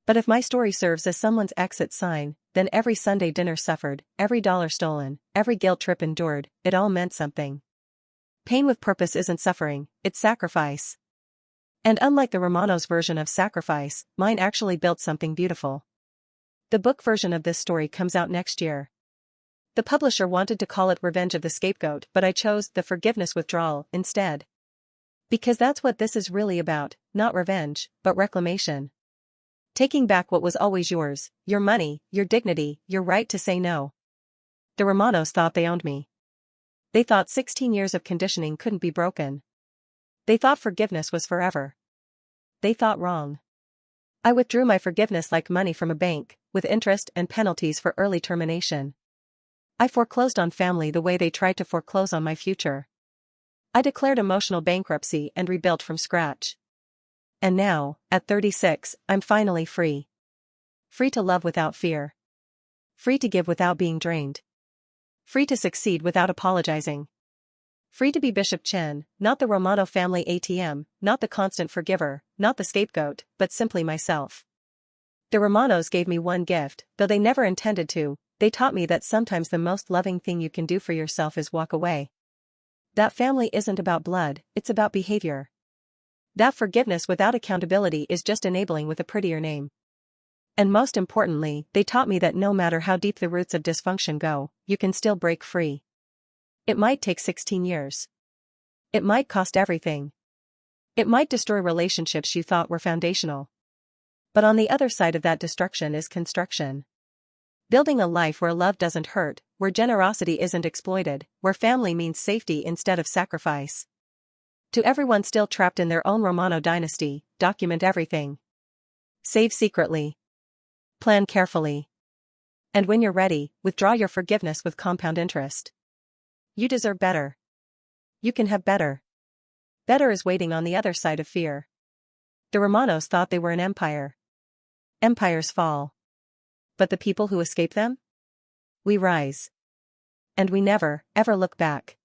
But if my story serves as someone's exit sign, then every Sunday dinner suffered, every dollar stolen, every guilt trip endured, it all meant something. Pain with purpose isn't suffering, it's sacrifice. And unlike the Romano's version of sacrifice, mine actually built something beautiful. The book version of this story comes out next year. The publisher wanted to call it Revenge of the Scapegoat, but I chose The Forgiveness Withdrawal instead. Because that's what this is really about, not revenge, but reclamation. Taking back what was always yours, your money, your dignity, your right to say no. The Romanos thought they owned me. They thought 16 years of conditioning couldn't be broken. They thought forgiveness was forever. They thought wrong. I withdrew my forgiveness like money from a bank, with interest and penalties for early termination. I foreclosed on family the way they tried to foreclose on my future. I declared emotional bankruptcy and rebuilt from scratch. And now, at 36, I'm finally free. Free to love without fear. Free to give without being drained. Free to succeed without apologizing. Free to be Bishop Chen, not the Romano family ATM, not the constant forgiver, not the scapegoat, but simply myself. The Romanos gave me one gift, though they never intended to. They taught me that sometimes the most loving thing you can do for yourself is walk away. That family isn't about blood, it's about behavior. That forgiveness without accountability is just enabling with a prettier name. And most importantly, they taught me that no matter how deep the roots of dysfunction go, you can still break free. It might take 16 years. It might cost everything. It might destroy relationships you thought were foundational. But on the other side of that destruction is construction. Building a life where love doesn't hurt, where generosity isn't exploited, where family means safety instead of sacrifice. To everyone still trapped in their own Romano dynasty, document everything. Save secretly. Plan carefully. And when you're ready, withdraw your forgiveness with compound interest. You deserve better. You can have better. Better is waiting on the other side of fear. The Romanos thought they were an empire. Empires fall. But the people who escape them? We rise. And we never, ever look back.